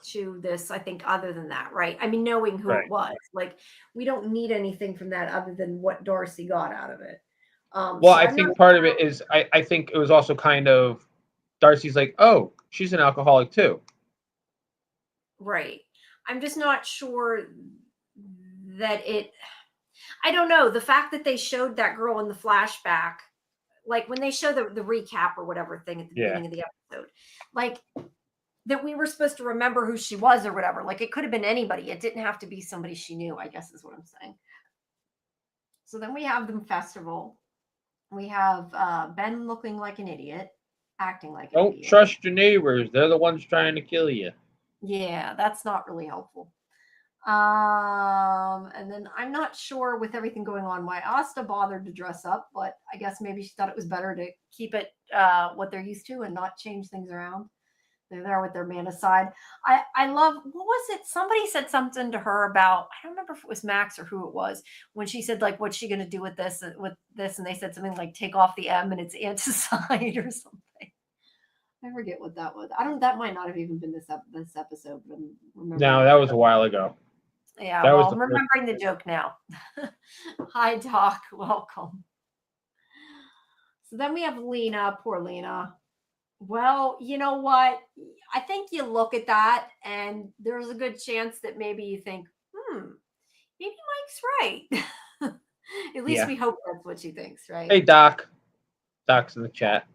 to this, I think, other than that, right? I mean, knowing who it was, like we don't need anything from that other than what Darcy got out of it. Well, I think part of it is I think it was also kind of Darcy's like, oh, she's an alcoholic too. Right. I'm just not sure that I don't know. The fact that they showed that girl in the flashback, like when they show the recap or whatever thing at the beginning of the episode, like that we were supposed to remember who she was or whatever. Like it could have been anybody. It didn't have to be somebody she knew, I guess is what I'm saying. So then we have the festival. We have Ben looking like an idiot, acting like an idiot. Don't trust your neighbors. They're the ones trying to kill you. Yeah, that's not really helpful. And then I'm not sure with everything going on why Asta bothered to dress up, but I guess maybe she thought it was better to keep it what they're used to and not change things around. They're there with their mana side. I love, what was it? Somebody said something to her about, I don't remember if it was Max or who it was, when she said like, what's she going to do with this, and they said something like take off the M and it's anticide or something. I forget what that was. That might not have even been this episode, but No, that was a while ago. Yeah, that well, I'm remembering the joke now. Hi, Doc. Welcome. So then we have Lena. Poor Lena. Well, you know what? I think you look at that, and there's a good chance that maybe you think, maybe Mike's right. At least we hope that's what she thinks, right? Hey, Doc. Doc's in the chat.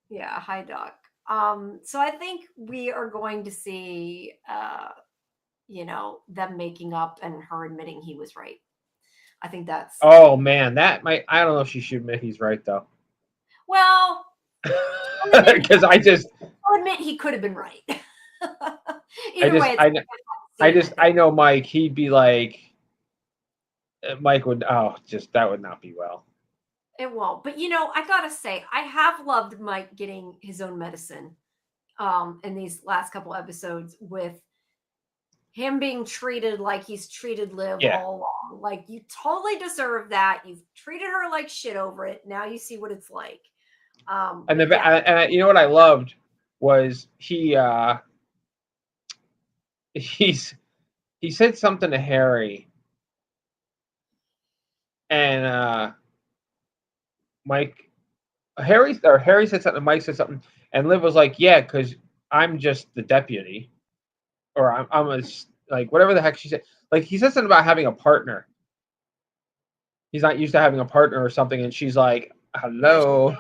Yeah, hi, Doc. So I think we are going to see, them making up and her admitting he was right. I think that's. Oh man, that might. I don't know if she should admit he's right though. Well, because I'll admit he could have been right. I know Mike. He'd be like, Mike would. Oh, that would not be well. It won't. But I gotta say, I have loved Mike getting his own medicine, in these last couple episodes with him being treated like he's treated Liv all along. Like, you totally deserve that. You've treated her like shit over it. Now you see what it's like. And you know what I loved was he said something to Harry, and Harry said something, Mike said something, and Liv was like, "Yeah, because I'm just the deputy, or I'm a, like whatever the heck she said." Like, he said something about having a partner. He's not used to having a partner or something, and she's like, "Hello."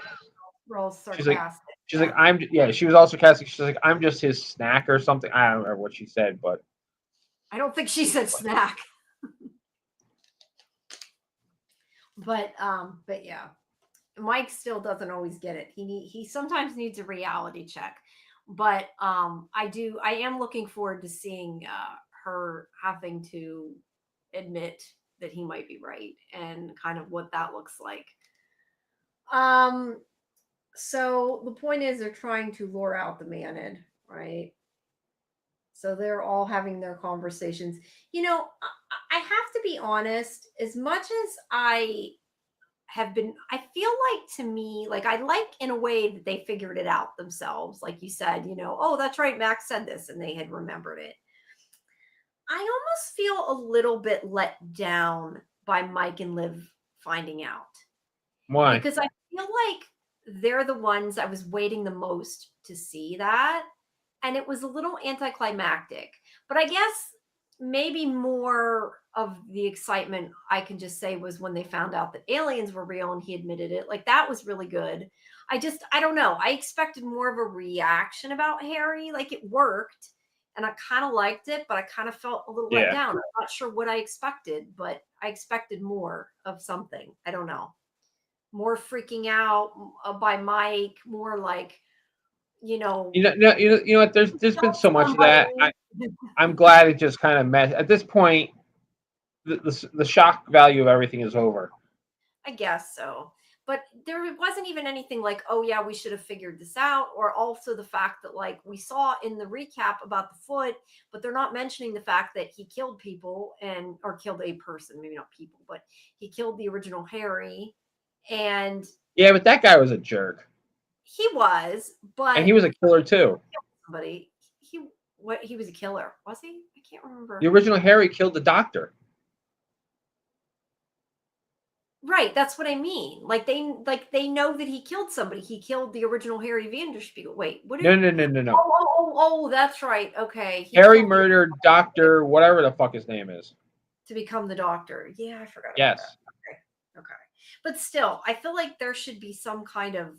She's like, she was all sarcastic. She's like, "I'm just his snack" or something. I don't remember what she said, but I don't think she said snack. But yeah, Mike still doesn't always get it. He sometimes needs a reality check. But I am looking forward to seeing her having to admit that he might be right and kind of what that looks like. So the point is they're trying to lure out the Manid, right? So they're all having their conversations. I have to be honest, as much as I feel like, to me, like, I like in a way that they figured it out themselves. Like you said, oh, that's right, Max said this and they had remembered it. I almost feel a little bit let down by Mike and Liv finding out. Why? Because I feel like they're the ones I was waiting the most to see that. And it was a little anticlimactic. But I guess maybe more of the excitement, I can just say, was when they found out that aliens were real and he admitted it. Like, that was really good. I don't know. I expected more of a reaction about Harry. Like, it worked and I kind of liked it, but I kind of felt a little let down. I'm not sure what I expected, but I expected more of something. I don't know. More freaking out by Mike, more like, you know what? There's been so much of that. I'm glad it just kind of met. At this point, the shock value of everything is over. I guess so. But there wasn't even anything like, oh yeah, we should have figured this out. Or also the fact that, like, we saw in the recap about the foot, but they're not mentioning the fact that he killed people or killed a person, maybe not people, but he killed the original Harry. And yeah, but that guy was a jerk. He was, but he was a killer too. Somebody, he was a killer, was he? I can't remember. The original Harry killed the doctor. Right, that's what I mean. Like, they know that he killed somebody. He killed the original Harry Vanderspiegel. Wait, what? No. Oh, that's right. Okay. Harry murdered Doctor, whatever the fuck his name is, to become the Doctor. Yeah, I forgot. Yes. Okay. But still, I feel like there should be some kind of,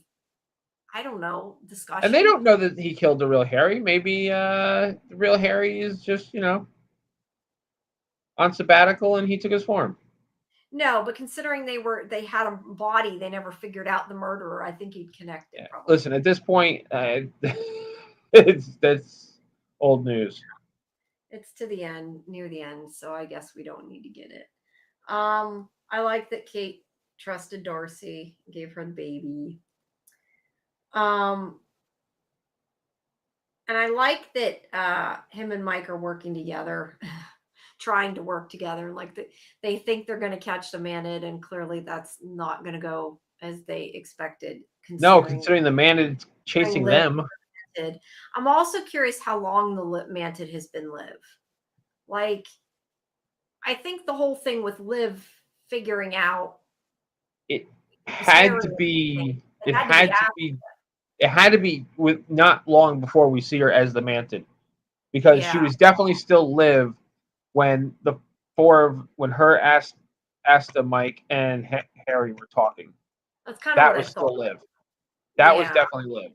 I don't know, discussion. And they don't know that he killed the real Harry. Maybe the real Harry is just, on sabbatical and he took his form. No, but considering they had a body, they never figured out the murderer. I think he'd connected. Yeah. Listen, at this point, that's old news. It's to the end, near the end, so I guess we don't need to get it. I like that Kate trusted Darcy, gave her the baby. And I like that him and Mike are working together, trying to work together. Like they think they're going to catch the Manid, and clearly that's not going to go as they expected. No, considering the Manid chasing Liv them. I'm also curious how long the Mantid has been Liv. Like, I think the whole thing with Liv figuring out it had to be. It had to be with not long before we see her as the Mantid, because she was definitely still Liv when when Asta, Mike, and Harry were talking. That's kind of that what was I still thought. Liv. That was definitely Liv.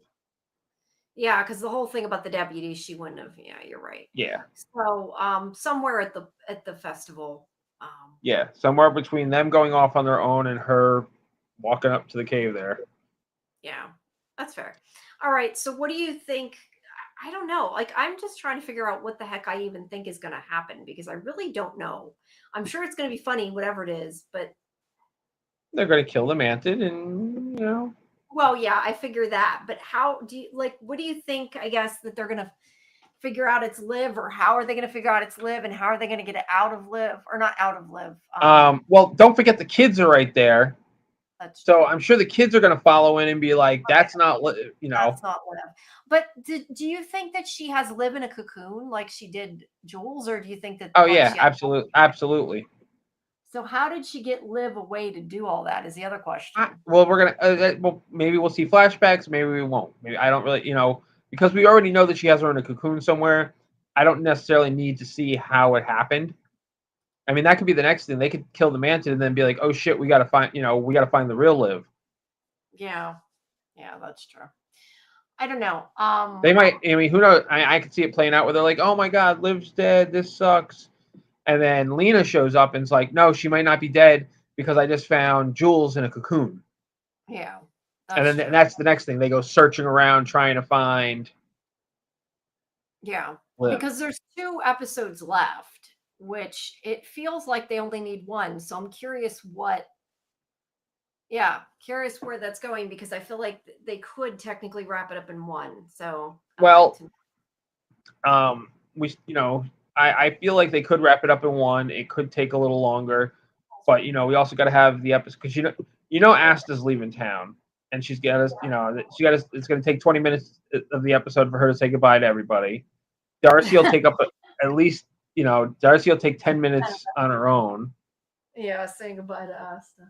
Yeah, because the whole thing about the deputies, she wouldn't have. Yeah, you're right. Yeah. So, somewhere at the festival. Yeah, somewhere between them going off on their own and her walking up to the cave there. Yeah, that's fair. All right, so what do you think? I don't know. Like, I'm just trying to figure out what the heck I even think is going to happen, because I really don't know. I'm sure it's going to be funny, whatever it is, but they're going to kill the Mantid, and Well, yeah, I figure that. But how do you what do you think? I guess that they're going to figure out it's Liv, or how are they going to figure out it's Liv, and how are they going to get it out of Liv, or not out of Liv? Well, don't forget the kids are right there. So I'm sure the kids are going to follow in and be like, "That's not Liv," That's not Liv. But do you think that she has Liv in a cocoon like she did Jules, or do you think that? Oh yeah, absolutely. So how did she get Liv away to do all that? Is the other question. Well, we're gonna well, maybe we'll see flashbacks, maybe we won't. Maybe I don't really, because we already know that she has her in a cocoon somewhere. I don't necessarily need to see how it happened. I mean, that could be the next thing. They could kill the Mantid and then be like, "Oh shit, we got to find the real Liv." Yeah, that's true. I don't know. They might. I mean, who knows? I could see it playing out where they're like, "Oh my god, Liv's dead. This sucks." And then Lena shows up and is like, "No, she might not be dead because I just found Jules in a cocoon." Yeah. And then that's the next thing. They go searching around trying to find. Yeah. Liv. Because there's 2 episodes left, which it feels like they only need 1. So I'm curious curious where that's going, because I feel like they could technically wrap it up in 1. So I feel like they could wrap it up in 1. It could take a little longer, but we also got to have the episode, because Asta's leaving town, and she's got us. It's going to take 20 minutes of the episode for her to say goodbye to everybody. Darcy will take up at least. Darcy will take 10 minutes on her own. Yeah, saying goodbye to Asta.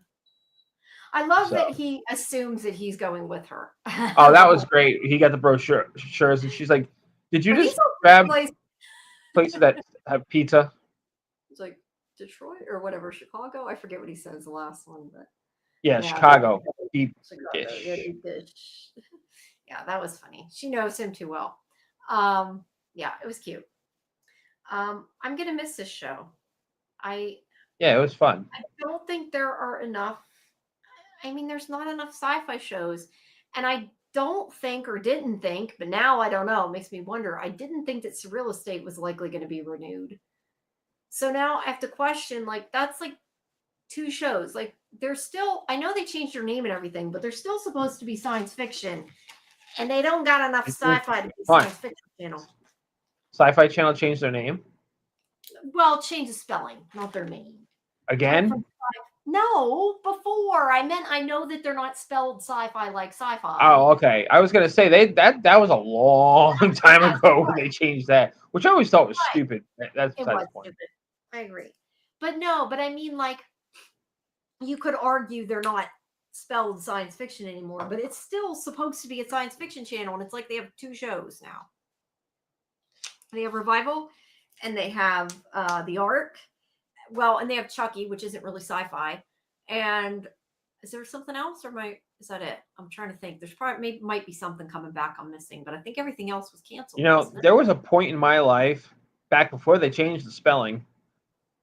I love that he assumes that he's going with her. Oh, that was great. He got the brochures, and she's like, "Did you just grab places that have pizza?" It's like Detroit or whatever, Chicago. I forget what he says the last one, but yeah, Chicago. Deep dish. Yeah, that was funny. She knows him too well. Yeah, it was cute. I'm gonna miss this show. Yeah, it was fun. I don't think there are enough. I mean, there's not enough sci-fi shows, and I don't think, or didn't think, but now I don't know. It makes me wonder. I didn't think that Surreal Estate was likely going to be renewed. So now I have to question, that's 2 shows. They're still, I know they changed their name and everything, but they're still supposed to be science fiction, and they don't got enough sci-fi to be science fiction channel. Sci-Fi Channel changed their name? Well, change the spelling, not their name. Again? No, before. I know that they're not spelled sci-fi like sci-fi. Oh, okay. I was gonna say that was a long time ago when they changed that, which I always thought was stupid. That's besides the point. Stupid. I agree. But I mean, you could argue they're not spelled science fiction anymore, but it's still supposed to be a science fiction channel, and it's like they have 2 shows now. They have Revival, and they have The Ark. Well, and they have Chucky, which isn't really sci-fi. And is there something else, or is that it? I'm trying to think. There's probably might be something coming back I'm missing, but I think everything else was canceled. There was a point in my life back before they changed the spelling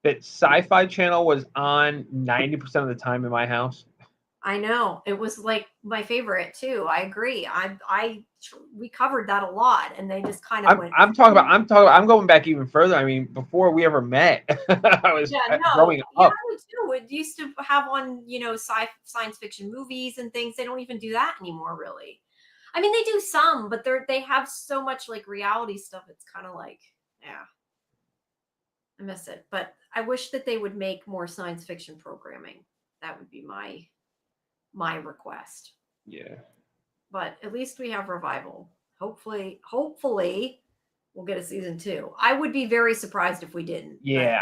that Sci-Fi Channel was on 90% of the time in my house. I know, it was like my favorite too. I agree. We covered that a lot, and they just kind of went. I'm going back even further. I mean, before we ever met, I was Yeah, no, growing yeah, up. me too. It used to have on, science fiction movies and things. They don't even do that anymore, really. I mean, they do some, but they have so much like reality stuff. It's kind of like, yeah, I miss it. But I wish that they would make more science fiction programming. That would be my request. Yeah. But at least we have revival. Hopefully, we'll get a season 2. I would be very surprised if we didn't. Yeah,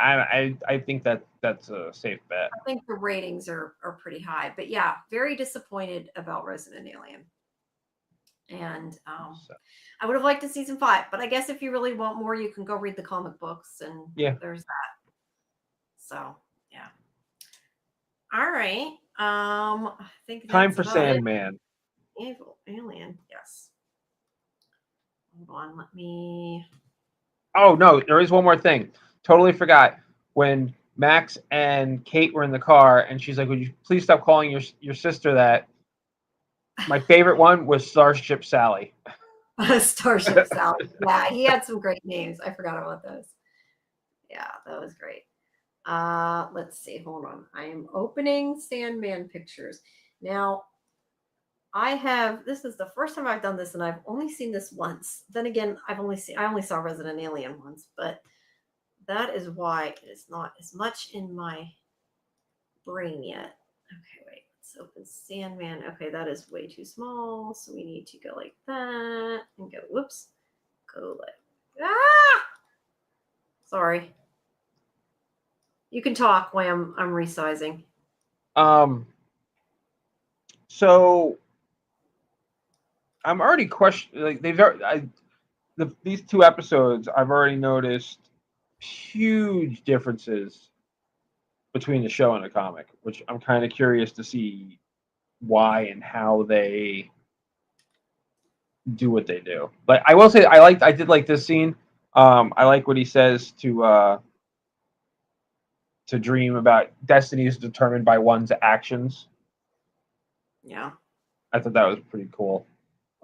I think that's a safe bet. I think the ratings are pretty high. But yeah, very disappointed about Resident Alien. And I would have liked a season 5, but I guess if you really want more, you can go read the comic books, and there's that. So yeah. All right. I think time for Sandman. Evil Alien. Yes. Hold on. Let me. Oh no, there is one more thing. Totally forgot. When Max and Kate were in the car, and she's like, "Would you please stop calling your sister that?" My favorite one was Starship Sally. Starship Sally. Yeah, he had some great names. I forgot about those. Yeah, that was great. Let's see. Hold on. I am opening Sandman pictures. Now, this is the first time I've done this, and I've only seen this once. Then again, I only saw Resident Alien once, but that is why it is not as much in my brain yet. Okay, wait. Let's open Sandman. Okay, that is way too small. So we need to go like that and go, whoops. Go like, sorry. You can talk while I'm resizing. So I'm already questioning, like these 2 episodes, I've already noticed huge differences between the show and the comic, which I'm kind of curious to see why and how they do what they do. But I will say I did like this scene. I like what he says to Dream about destiny is determined by one's actions. Yeah. I thought that was pretty cool.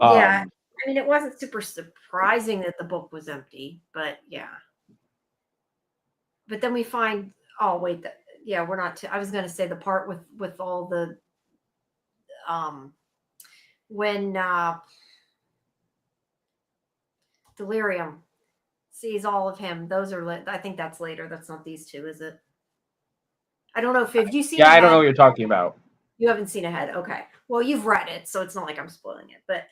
Yeah. I mean, it wasn't super surprising that the book was empty, but yeah. But then we find, oh wait, we're not. I was going to say the part with all the when Delirium sees all of him. Those are I think that's later. That's not these 2, is it? I don't know if you seen. Yeah, I don't know what you're talking about. You haven't seen Ahead. Okay. Well, you've read it, so it's not like I'm spoiling it. But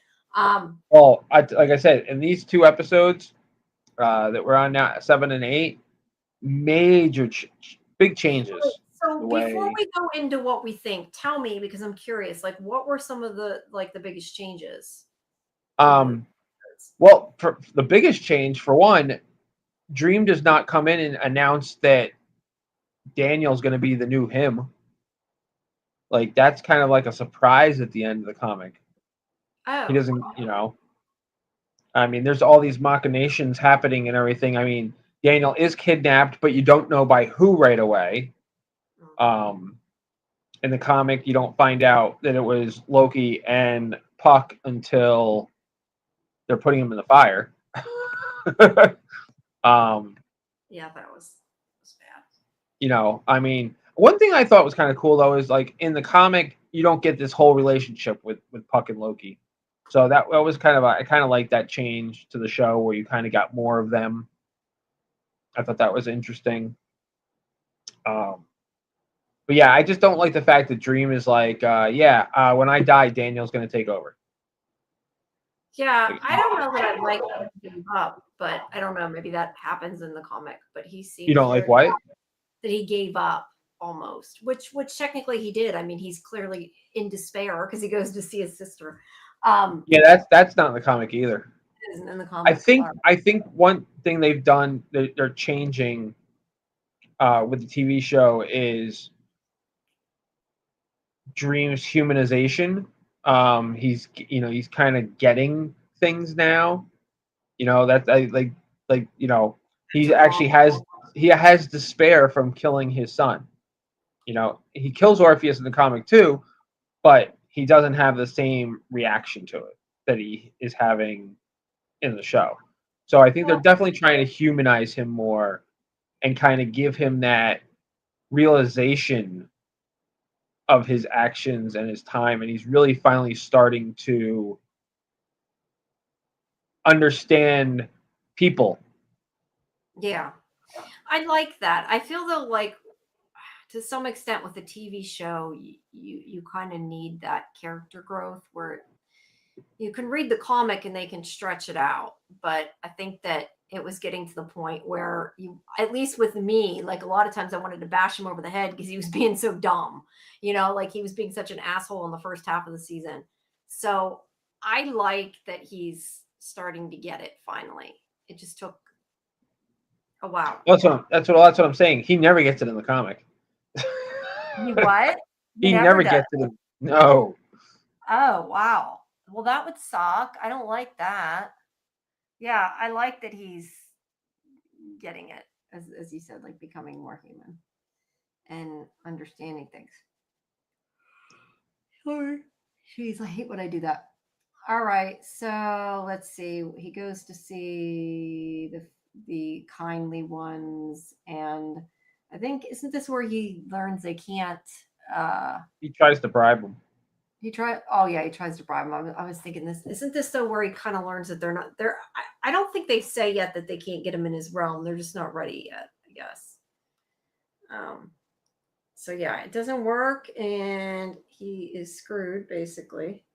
well, like I said, in these 2 episodes that we're on now, 7 and 8, major big changes. So before we go into what we think, tell me, because I'm curious, like what were some of the biggest changes? Well, for the biggest change, for one, Dream does not come in and announce that Daniel's going to be the new him. Like, that's kind of like a surprise at the end of the comic. Oh. He doesn't, I mean, there's all these machinations happening and everything. I mean, Daniel is kidnapped, but you don't know by who right away. In the comic, you don't find out that it was Loki and Puck until they're putting him in the fire. Yeah, that was bad. I mean, one thing I thought was kind of cool though is like in the comic, you don't get this whole relationship with Puck and Loki. So that was I kind of like that change to the show where you kind of got more of them. I thought that was interesting. But yeah, I just don't like the fact that Dream is like, when I die, Daniel's going to take over. Yeah, I don't know that I like that he gave up, but I don't know. Maybe that happens in the comic, but he seems. You don't like what? That he gave up almost, which technically he did. I mean, he's clearly in despair because he goes to see his sister. Yeah, that's not in the comic either. It isn't in the comic. I think one thing they've done, they're changing with the TV show is Dream's humanization. He's kind of getting things now. That he actually has despair from killing his son. He kills Orpheus in the comic too, but he doesn't have the same reaction to it that he is having in the show. So I think they're definitely trying to humanize him more and kind of give him that realization of his actions and his time, and he's really finally starting to understand people. Yeah, I like that. I feel though, like to some extent with a TV show, you kind of need that character growth where you can read the comic and they can stretch it out. But I think that it was getting to the point where you, at least with me, like a lot of times I wanted to bash him over the head because he was being so dumb, like he was being such an asshole in the first half of the season. So I like that he's starting to get it finally. It just took a while. That's what I'm saying. He never gets it in the comic. What? He never gets it. No. Oh, wow. Well, that would suck. I don't like that. Yeah, I like that he's getting it, as you said, like becoming more human and understanding things. Sorry. Jeez, I hate when I do that. All right, so let's see. He goes to see the kindly ones, and I think, isn't this where he learns they can't? He tries to bribe them. He tries to bribe him. I was thinking this. Isn't this though where he kind of learns that they're not there? I don't think they say yet that they can't get him in his realm. They're just not ready yet, I guess. So yeah, it doesn't work, and he is screwed basically,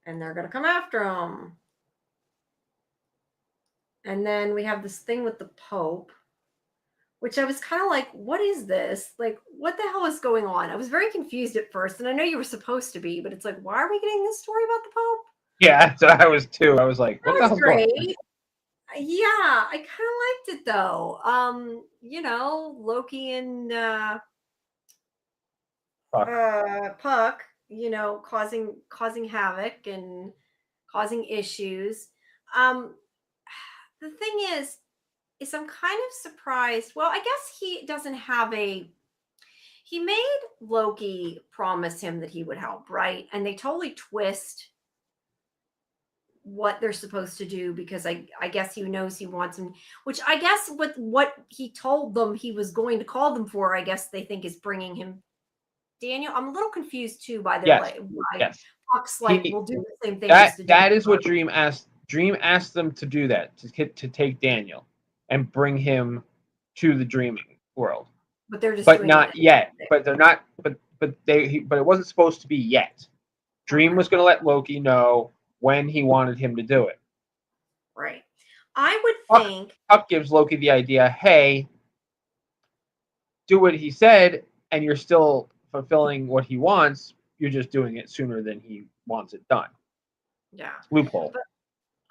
and they're gonna come after him. And then we have this thing with the Pope, which I was kind of like, what is this? Like, what the hell is going on? I was very confused at first, and I know you were supposed to be, but it's like, why are we getting this story about the Pope? Yeah, so I was too. I was like, what the hell's going on? Yeah, I kind of liked it though. Loki and Puck, causing havoc and causing issues. The thing is I'm kind of surprised. Well, I guess he doesn't have he made Loki promise him that he would help, right? And they totally twist what they're supposed to do because I guess he knows he wants him, which I guess with what he told them he was going to call them for, I guess they think is bringing him Daniel. I'm a little confused too by their way. Yes. Puck's like, we'll do the same thing. That is what Dream asked. Dream asked them to do that, to take Daniel and bring him to the dreaming world. But they're just not yet. But they're not. But it wasn't supposed to be yet. Dream was going to let Loki know when he wanted him to do it. Right. I would think Puck gives Loki the idea, hey, do what he said, and you're still fulfilling what he wants. You're just doing it sooner than he wants it done. Yeah. Loophole. But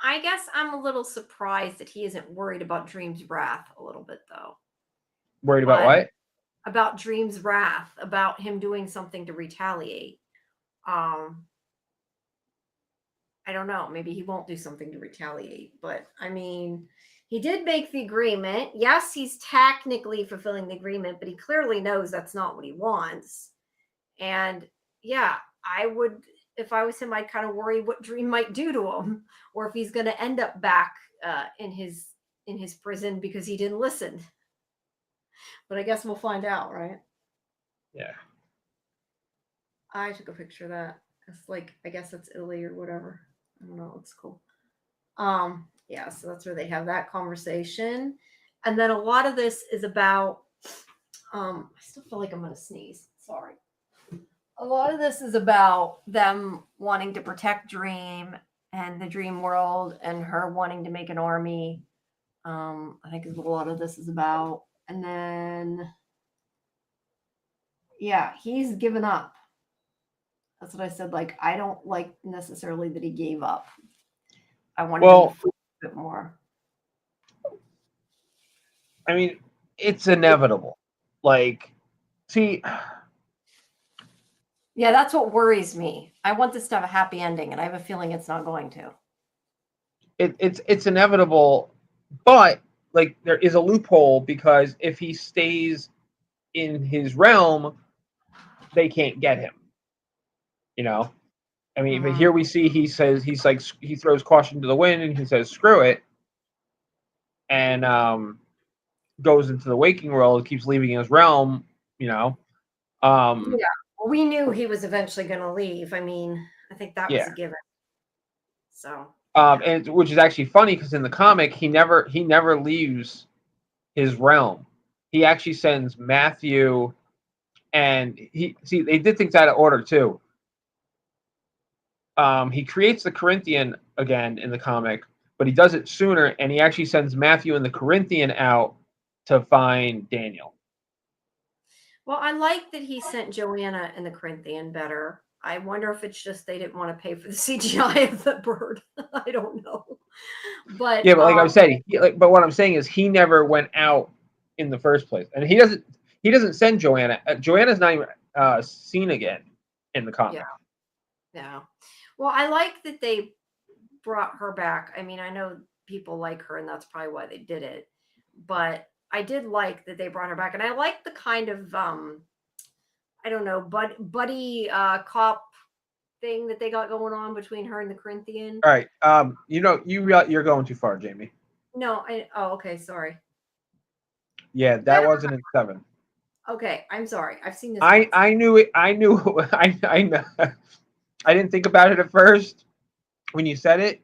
I guess I'm a little surprised that he isn't worried about Dream's wrath a little bit, though. Worried about what? About Dream's wrath, about him doing something to retaliate. I don't know. Maybe he won't do something to retaliate. But, I mean, he did make the agreement. Yes, he's technically fulfilling the agreement, but he clearly knows that's not what he wants. And, yeah, I would, if I was him, I'd kind of worry what Dream might do to him, or if he's going to end up back in his prison because he didn't listen. But I guess we'll find out, right? Yeah. I took a picture of that. It's like, I guess that's Italy or whatever. I don't know. It looks cool. Yeah, so that's where they have that conversation. And then a lot of this is about, I still feel like I'm going to sneeze. Sorry. A lot of this is about them wanting to protect Dream and the dream world and her wanting to make an army. I think is what a lot of this is about. And then, yeah, he's given up. That's what I said. Like, I don't like necessarily that he gave up. I wanted him to feel a bit more. I mean, it's inevitable. Like, see. Yeah, that's what worries me. I want this to have a happy ending, and I have a feeling it's not going to. It's inevitable, but like there is a loophole because if he stays in his realm, they can't get him. you know. I mean, but here we see he says he throws caution to the wind and he says screw it, and goes into the waking world, keeps leaving his realm, you know. Yeah, we knew he was eventually going to leave. I mean, I think that was a given. So, and which is actually funny because in the comic he never leaves his realm. He actually sends Matthew, and they did things out of order too. He creates the Corinthian again in the comic, but he does it sooner, and he actually sends Matthew and the Corinthian out to find Daniel. Well, I like that he sent Joanna and the Corinthian better. I wonder if it's just they didn't want to pay for the CGI of the bird. I don't know. But yeah, but like I said, but what I'm saying is he never went out in the first place, and he doesn't send Joanna. Joanna's not even seen again in the comic. Yeah. Well, I like that they brought her back. I mean, I know people like her, and that's probably why they did it. But I did like that they brought her back, and I like the kind of I don't know, buddy cop thing that they got going on between her and the Corinthian. All right, you're going too far, Jamie. No, okay, sorry. Yeah, that wasn't in 7. Okay, I'm sorry. I've seen this. I knew it. I knew. I know. I didn't think about it at first when you said it,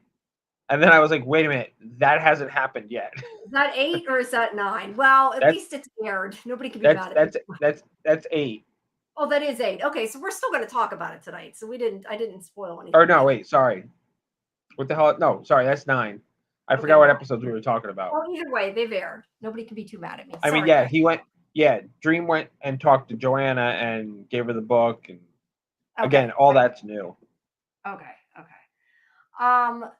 and then I was like, "Wait a minute, that hasn't happened yet." Is that 8 or is that 9? Well, at least it's aired. Nobody can be mad at me. That's 8. Oh, that is 8. Okay, so we're still going to talk about it tonight. So I didn't spoil anything. Or no, wait, sorry. What the hell? No, sorry, that's 9. I forgot what episodes we were talking about. Well, either way, they've aired. Nobody can be too mad at me. I mean, yeah, he went. Yeah, Dream went and talked to Joanna and gave her the book, and again, all that's new. Okay.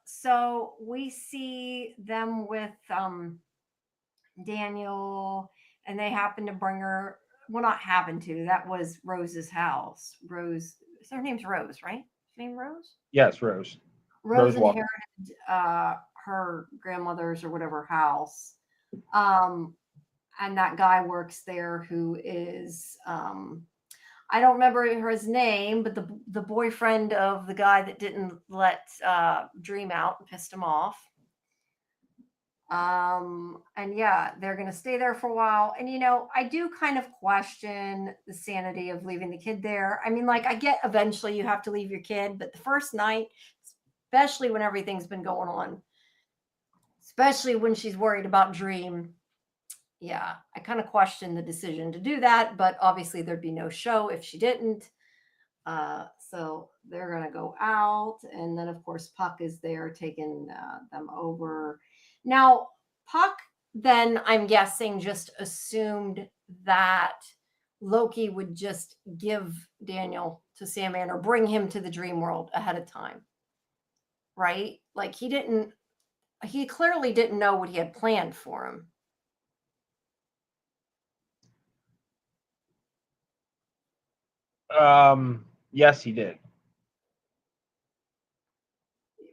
So we see them with Daniel, and they happen to bring her. Well, not happen to. That was Rose's house. Rose. Her name's Rose, right? Her name Rose? Yes, Rose. Rose inherited her grandmother's or whatever house. And that guy works there who is I don't remember his name, but the boyfriend of the guy that didn't let Dream out and pissed him off. And yeah, they're going to stay there for a while. And, I do kind of question the sanity of leaving the kid there. I mean, like, I get eventually you have to leave your kid, but the first night, especially when everything's been going on, especially when she's worried about Dream. Yeah, I kind of question the decision to do that, but obviously there'd be no show if she didn't. So they're going to go out. And then, of course, Puck is there taking them over. Now, Puck then, I'm guessing, just assumed that Loki would just give Daniel to Sandman or bring him to the dream world ahead of time. Right? Like he clearly didn't know what he had planned for him. Yes, he did.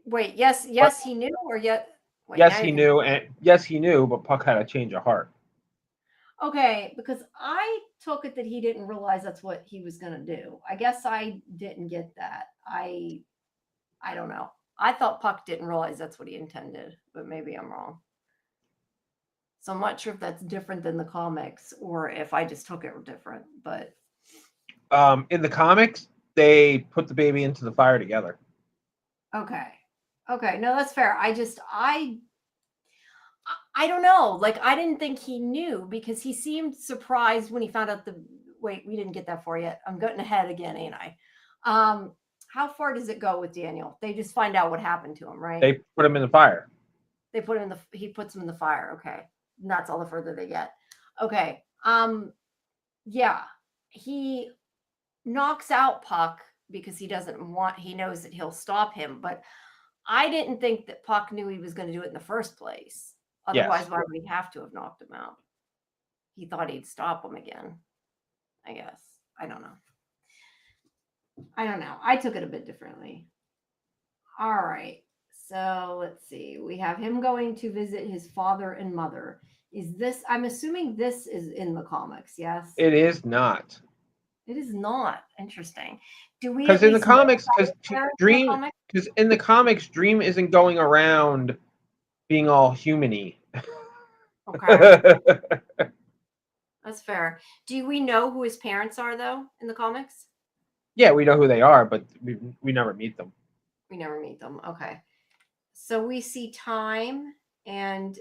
Wait, yes, he knew, or yet? Wait, yes, he knew, and yes, he knew, but Puck had a change of heart. Okay, because I took it that he didn't realize that's what he was going to do. I guess I didn't get that. I don't know. I thought Puck didn't realize that's what he intended, but maybe I'm wrong. So I'm not sure if that's different than the comics or if I just took it different, but in the comics, they put the baby into the fire together. Okay. No, that's fair. I don't know. Like, I didn't think he knew because he seemed surprised when he found out wait, we didn't get that far yet. I'm getting ahead again, ain't I? How far does it go with Daniel? They just find out what happened to him, right? They put him in the fire. He puts him in the fire. Okay. And that's all the further they get. Okay. Yeah. He knocks out Puck because he knows that he'll stop him. But I didn't think that Puck knew he was going to do it in the first place. Otherwise, why would he have to have knocked him out? He thought he'd stop him again, I guess. I don't know. I took it a bit differently. All right. So let's see. We have him going to visit his father and mother. I'm assuming this is in the comics, yes? It is not. It is not interesting. Do we Because at in the least know comics, about because his parents in the Dream, comic? because in the comics, Dream isn't going around being all human-y. Okay, that's fair. Do we know who his parents are though in the comics? Yeah, we know who they are, but we never meet them. We never meet them. Okay. So we see Time and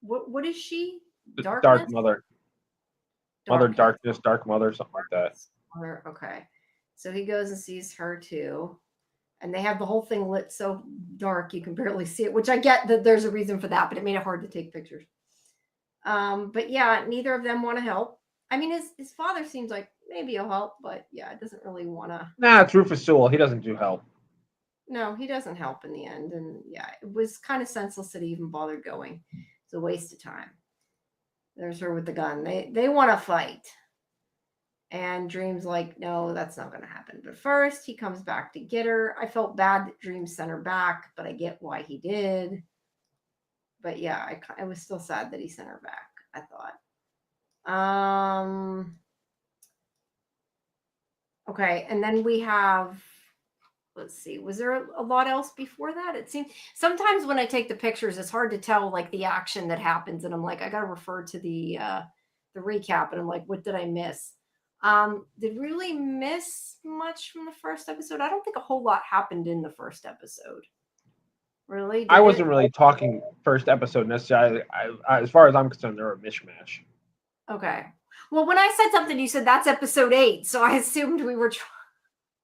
what is she? Darkness? Dark Mother. Mother Darkness, Dark Mother, something like that. Mother, okay. So he goes and sees her too. And they have the whole thing lit so dark you can barely see it, which I get that there's a reason for that, but it made it hard to take pictures. But yeah, neither of them want to help. I mean, his father seems like maybe he'll help, but yeah, it doesn't really want to. Nah, it's Rufus Sewell. He doesn't do help. No, he doesn't help in the end. And yeah, it was kind of senseless that he even bothered going. It's a waste of time. There's her with the gun. They want to fight. And Dream's like, no, that's not going to happen. But first, he comes back to get her. I felt bad that Dream sent her back, but I get why he did. But yeah, I was still sad that he sent her back, I thought. Okay, and then we have, let's see, was there a lot else before that? It seems sometimes when I take the pictures, it's hard to tell like the action that happens, and I'm like, I got to refer to the recap, and I'm like, what did I miss? Did we really miss much from the first episode? I don't think a whole lot happened in the first episode. Really? I wasn't really talking first episode necessarily. I, as far as I'm concerned, they're a mishmash. Okay. Well, when I said something, you said that's episode 8, so I assumed we were.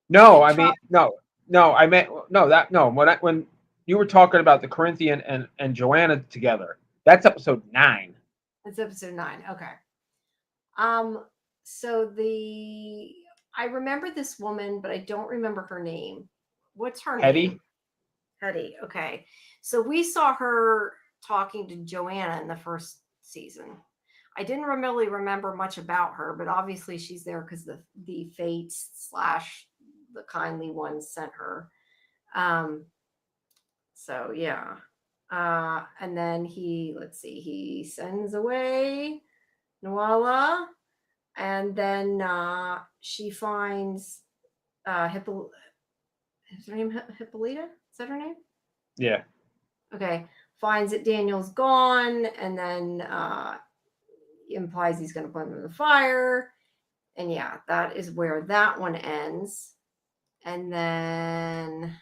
No, I mean I meant when you were talking about the Corinthian and Joanna together, that's episode 9. It's episode 9. Okay. So I remember this woman, but I don't remember her name. What's her name? Hetty. Okay. So we saw her talking to Joanna in the first season. I didn't really remember much about her, but obviously she's there because the fates / the kindly ones sent her. So yeah. And then he sends away Noella. And then she finds is her name Hippolyta? Is that her name? Yeah. Okay. Finds that Daniel's gone, and then implies he's going to put him in the fire. And yeah, that is where that one ends. And then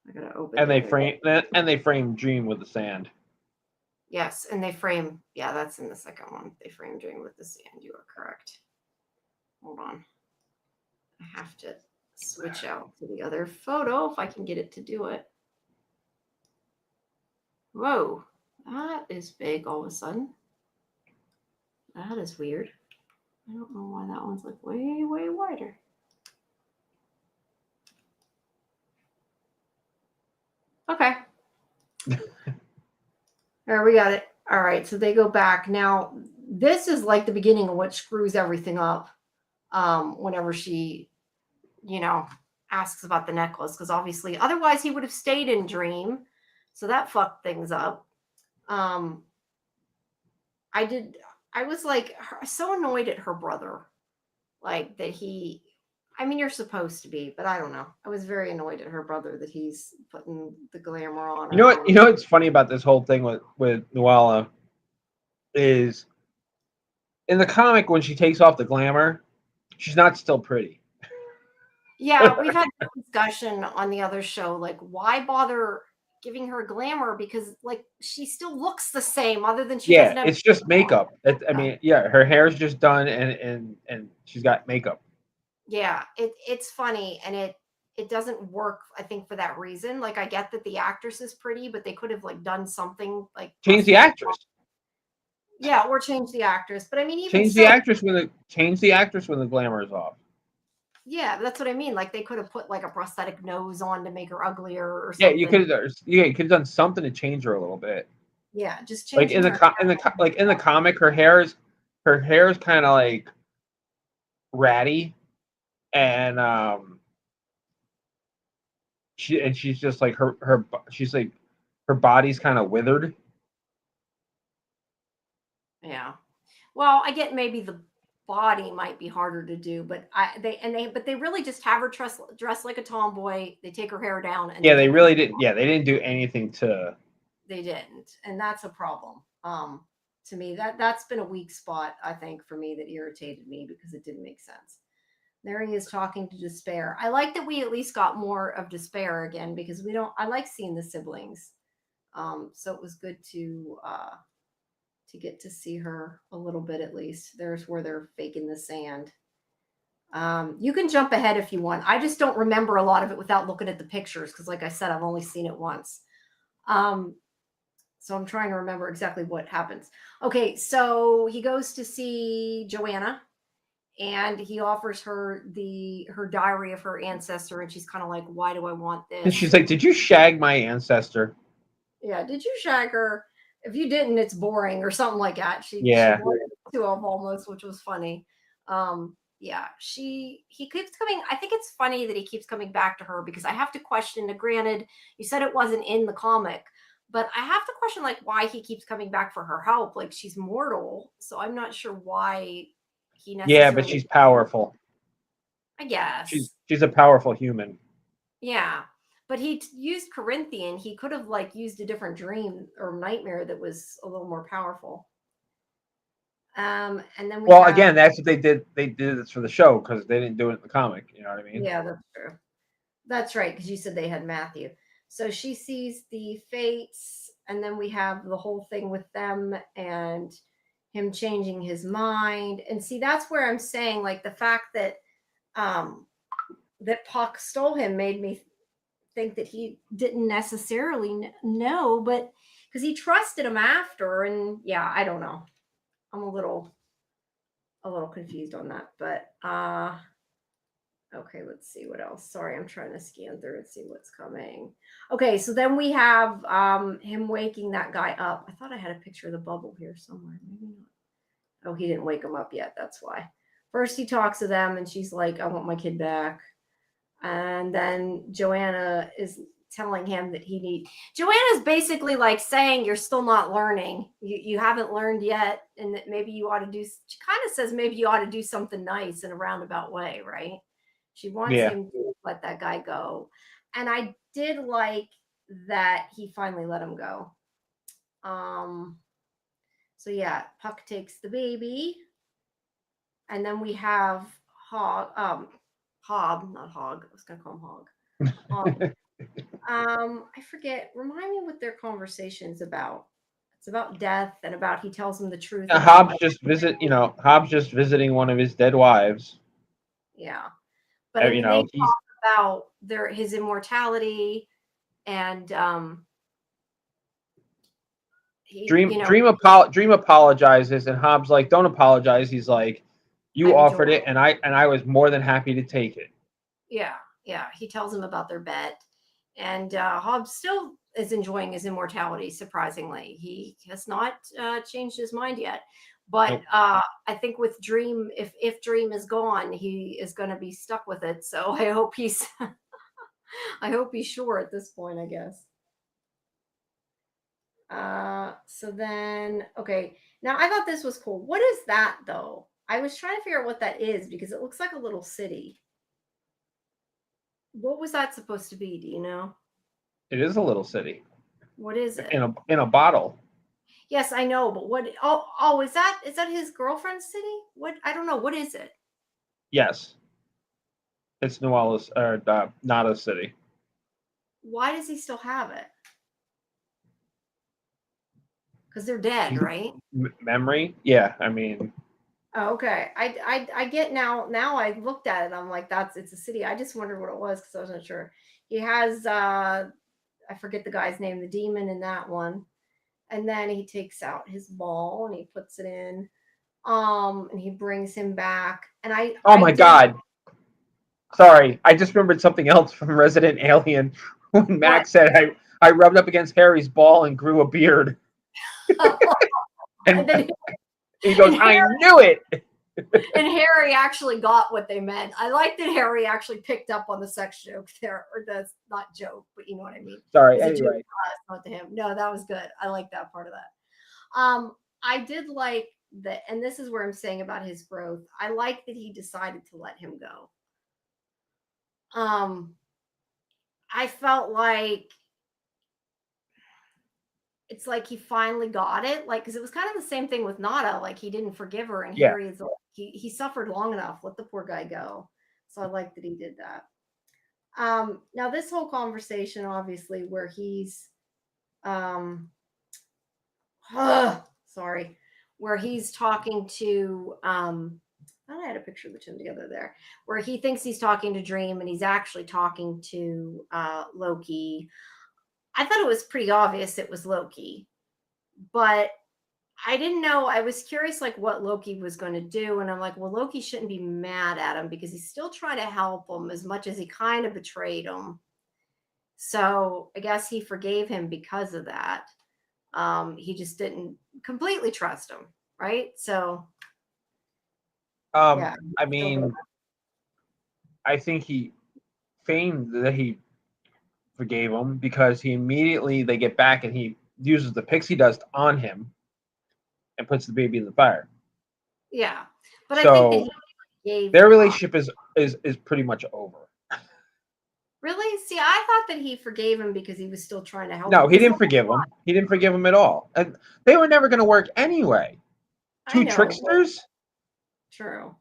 I gotta open. And they frame Dream with the sand. Yes, and they frame. Yeah, that's in the second one. They frame Dream with the sand. You are correct. Hold on. I have to switch out to the other photo if I can get it to do it. Whoa, that is big all of a sudden. That is weird. I don't know why that one's like way, way wider. Okay. There, we got it. All right, so they go back. Now, this is like the beginning of what screws everything up whenever she, asks about the necklace, because obviously, otherwise he would have stayed in Dream. So that fucked things up. I was like so annoyed at her brother, like that he. I mean, you're supposed to be, but I don't know. I was very annoyed at her brother that he's putting the glamour on. You know what's funny about this whole thing with Noella is in the comic when she takes off the glamour, she's not still pretty. Yeah, we've had a discussion on the other show, like why bother giving her glamour, because like she still looks the same other than she doesn't have. It's just makeup. I mean, yeah, her hair's just done and she's got makeup. Yeah, it's funny, and it doesn't work, I think, for that reason. Like I get that the actress is pretty, but they could have like done something like change the actress. Yeah, or change the actress. But I mean, even change the actress when the glamour is off. Yeah, that's what I mean. Like they could have put like a prosthetic nose on to make her uglier or something. Yeah, you could have done something to change her a little bit. Yeah, just change. Like in the comic, her hair is kind of like ratty, and she's just like her body's kind of withered. Yeah. Well, I get maybe the body might be harder to do, but they really just have her dress like a tomboy. They take her hair down, and yeah, they really didn't. Yeah, they didn't do anything to. They didn't, and that's a problem. To me, that's been a weak spot, I think, for me, that irritated me because it didn't make sense. There he is talking to Despair. I like that we at least got more of Despair again, because I like seeing the siblings. So it was good to get to see her a little bit at least. There's where they're faking the sand. You can jump ahead if you want. I just don't remember a lot of it without looking at the pictures, because like I said, I've only seen it once. So I'm trying to remember exactly what happens. Okay, so he goes to see Joanna, and he offers her her diary of her ancestor, and she's kind of like, "Why do I want this?" And she's like, "Did you shag my ancestor?" Yeah, did you shag her? If you didn't, it's boring, or something like that. She wanted to have almost, which was funny. Yeah, he keeps coming. I think it's funny that he keeps coming back to her, because I have to question. Granted, you said it wasn't in the comic, but I have to question like why he keeps coming back for her help. Like, she's mortal, so I'm not sure why he necessarily. Yeah, but she's powerful. I guess she's a powerful human. Yeah, but he used Corinthian. He could have like used a different dream or nightmare that was a little more powerful. And then again, that's what they did. They did this for the show because they didn't do it in the comic. You know what I mean? Yeah, that's true. That's right, because you said they had Matthew. So she sees the fates, and then we have the whole thing with them and him changing his mind. And see, that's where I'm saying, like, the fact that that Puck stole him made me think that he didn't necessarily know, but because he trusted him after. And yeah, I don't know. I'm a little confused on that, but okay, let's see what else. Sorry, I'm trying to scan through and see what's coming. Okay, so then we have him waking that guy up. I thought I had a picture of the bubble here somewhere. Maybe not. Oh, he didn't wake him up yet. That's why. First he talks to them, and she's like, "I want my kid back." And then Joanna is telling him that Joanna's basically like saying, "You're still not learning. You haven't learned yet, and that maybe you ought to do." She kind of says maybe you ought to do something nice in a roundabout way, right? She wants him to let that guy go. And I did like that he finally let him go. So yeah, Puck takes the baby. And then we have Hob, not Hog. I was gonna call him Hog. I forget. Remind me what their conversation's about. It's about death and about he tells him the truth. Hobbs just visiting one of his dead wives. Yeah. But I mean, they talk about his immortality, and Dream apologizes, and Hobbs like, "Don't apologize." He's like, "You offered it, and I was more than happy to take it." Yeah. He tells him about their bet, and Hobbs still is enjoying his immortality. Surprisingly, he has not changed his mind yet. But I think with Dream, if Dream is gone, he is going to be stuck with it. So I hope he's sure at this point, I guess. So then, okay. Now I thought this was cool. What is that though? I was trying to figure out what that is, because it looks like a little city. What was that supposed to be? Do you know? It is a little city. What is it? In a bottle. Yes, I know, but what? Oh, is that his girlfriend's city? What? I don't know. What is it? Yes, it's Nautilus, or not a city. Why does he still have it? Because they're dead, right? Memory? Yeah, I mean. Oh, okay, I get now. Now I looked at it. I'm like, it's a city. I just wondered what it was because I wasn't sure. He has I forget the guy's name, the demon in that one. And then he takes out his ball and he puts it in, and he brings him back. And my God! Sorry, I just remembered something else from Resident Alien when Max said, "I rubbed up against Harry's ball and grew a beard." and then he goes, "I knew it." And Harry actually got what they meant. I like that Harry actually picked up on the sex joke there, or that's not joke, but you know what I mean. Sorry, anyway. Not to him. No, that was good. I like that part of that. I did like that, and this is where I'm saying about his growth. I like that he decided to let him go. I felt like it's like he finally got it, like, because it was kind of the same thing with Nada. Like, he didn't forgive her, and Yeah. here he suffered long enough. Let the poor guy go. So I like that he did that. Now this whole conversation, obviously, where he's sorry, where he's talking to I had a picture of the two together there, where he thinks he's talking to Dream and he's actually talking to Loki. I thought it was pretty obvious it was Loki, but I didn't know. I was curious, like, what Loki was going to do. And I'm like, well, Loki shouldn't be mad at him because he's still trying to help him as much as he kind of betrayed him. So I guess he forgave him because of that. He just didn't completely trust him. Right. So, yeah. I mean, I think he feigned that he forgave him because they get back and he uses the pixie dust on him and puts the baby in the fire. Yeah, but so I think that he gave their relationship is pretty much over. Really? See, I thought that he forgave him because he was still trying to help. No, him. he didn't forgive him. He didn't forgive him at all, and they were never going to work anyway. Two tricksters. True.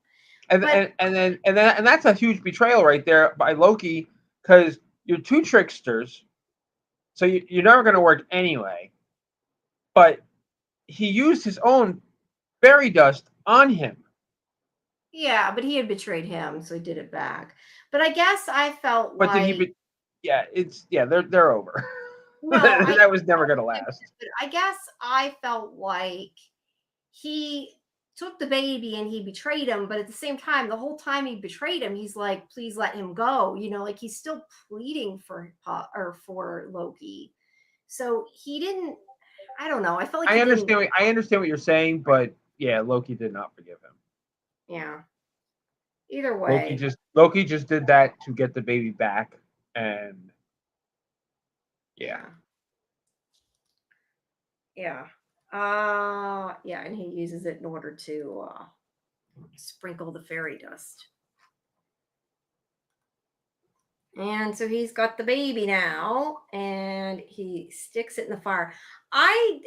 And that's a huge betrayal right there by Loki, because you're two tricksters, so you're never going to work anyway. But he used his own fairy dust on him. Yeah, but he had betrayed him, so he did it back. But I guess I felt but like, they're over. No, that was never going to last. I guess I felt like he took the baby and he betrayed him, but at the same time, the whole time he betrayed him, he's like, please let him go. Like he's still pleading for Loki. So he didn't, I don't know. I felt like I understand what you're saying, but yeah, Loki did not forgive him. Yeah. Either way. Loki just did that to get the baby back, and yeah. Yeah. And he uses it in order to sprinkle the fairy dust. And so he's got the baby now, and he sticks it in the fire. I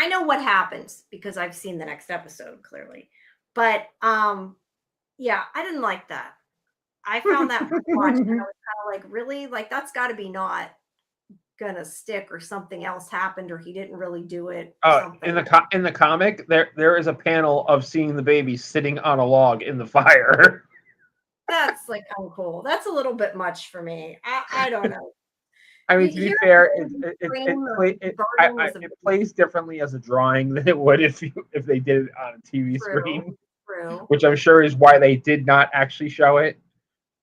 know what happens because I've seen the next episode clearly. But yeah, I didn't like that. I found that watch, and I was kind of like, really? Like, that's got to be not gonna stick, or something else happened, or he didn't really do it. In the comic, there is a panel of seeing the baby sitting on a log in the fire. That's like uncool. That's a little bit much for me. I don't know. I mean, to be fair, it plays differently as a drawing than it would if they did it on a TV screen. True. Which I'm sure is why they did not actually show it.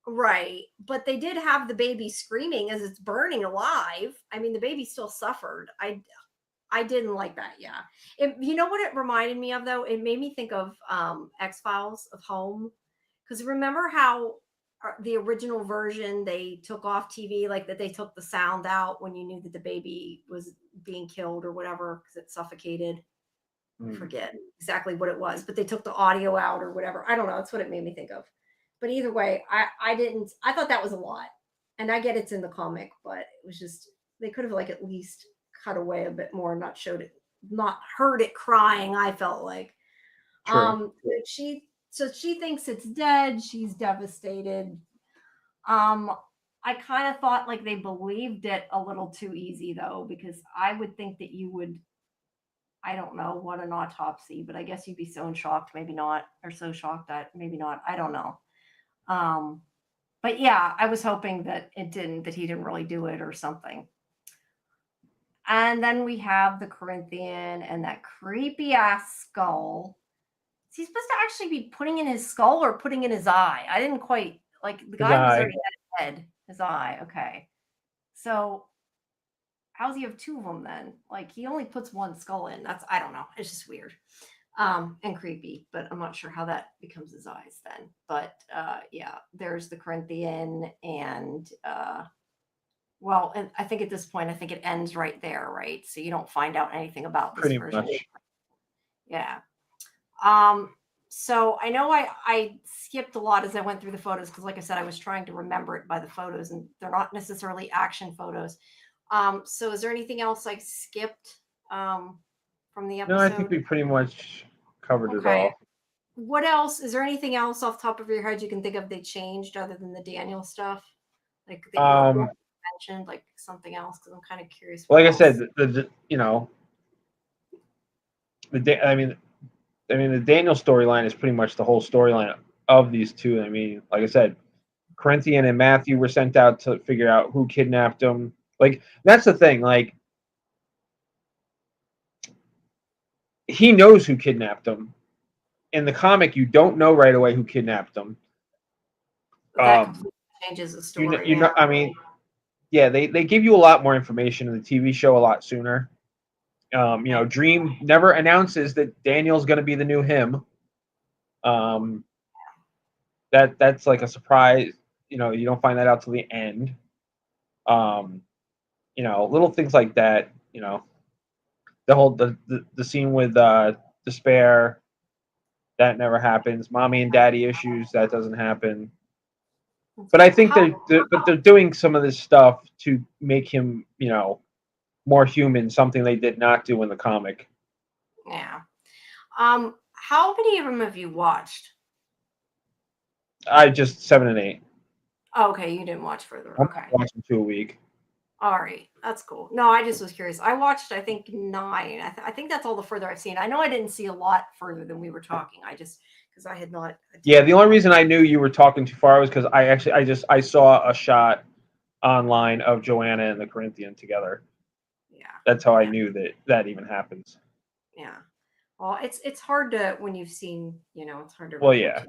Right. But they did have the baby screaming as it's burning alive. I mean, the baby still suffered. I didn't like that. Yeah. You know what it reminded me of, though? It made me think of X-Files of Home. Because remember how the original version, they took off TV, like that they took the sound out when you knew that the baby was being killed or whatever because it suffocated. I forget exactly what it was, but they took the audio out or whatever. I don't know. That's what it made me think of. But either way, I thought that was a lot. And I get it's in the comic, but it was just, they could have like at least cut away a bit more and not showed it, not heard it crying, I felt like. True. So she thinks it's dead. She's devastated. I kind of thought like they believed it a little too easy, though, because I would think that you would, I don't know, want an autopsy, but I guess you'd be so shocked, maybe not, or so shocked that maybe not. I don't know. But yeah, I was hoping that he didn't really do it or something. And then we have the Corinthian and that creepy ass skull. Is he supposed to actually be putting in his skull or putting in his eye? I didn't quite, like, the guy was already at his head. His eye, okay. So how does he have two of them then? Like, he only puts one skull in. I don't know. It's just weird and creepy, but I'm not sure how that becomes his eyes then. But yeah, there's the Corinthian, and well, and I think at this point, I think it ends right there, right? So you don't find out anything about this version. Yeah. So I know I skipped a lot as I went through the photos because, like I said, I was trying to remember it by the photos, and they're not necessarily action photos. So is there anything else I skipped from the No, I think episode? we pretty much covered it Okay. all. What else? Is there anything else off the top of your head you can think of they changed other than the Daniel stuff? Like that you mentioned, like something else? Because I'm kind of curious. What Like I else? said, I mean, the Daniel storyline is pretty much the whole storyline of these two. I mean, like I said, Corinthian and Matthew were sent out to figure out who kidnapped them. Like, that's the thing. Like, he knows who kidnapped them. In the comic, you don't know right away who kidnapped them. That completely changes the story. You know, I mean, yeah, they give you a lot more information in the TV show a lot sooner. Dream never announces that Daniel's going to be the new him. That's like a surprise. You don't find that out till the end. Little things like that. The scene with Despair, that never happens. Mommy and daddy issues, that doesn't happen. But I think they're doing some of this stuff to make him, more human, something they did not do in the comic. Yeah. How many of them have you watched? I just 7 and 8. Oh, okay, you didn't watch further. I'm Okay. watching 2 a week. All right, that's cool. No, I just was curious. I watched, I think 9. I think that's all the further I've seen. I know I didn't see a lot further than we were talking. I just because I had not. Yeah, the only reason I knew you were talking too far was because I saw a shot online of Joanna and the Corinthian together. Yeah, that's how I knew that even happens. Yeah, well, it's hard to when you've seen, it's hard to. Well, yeah.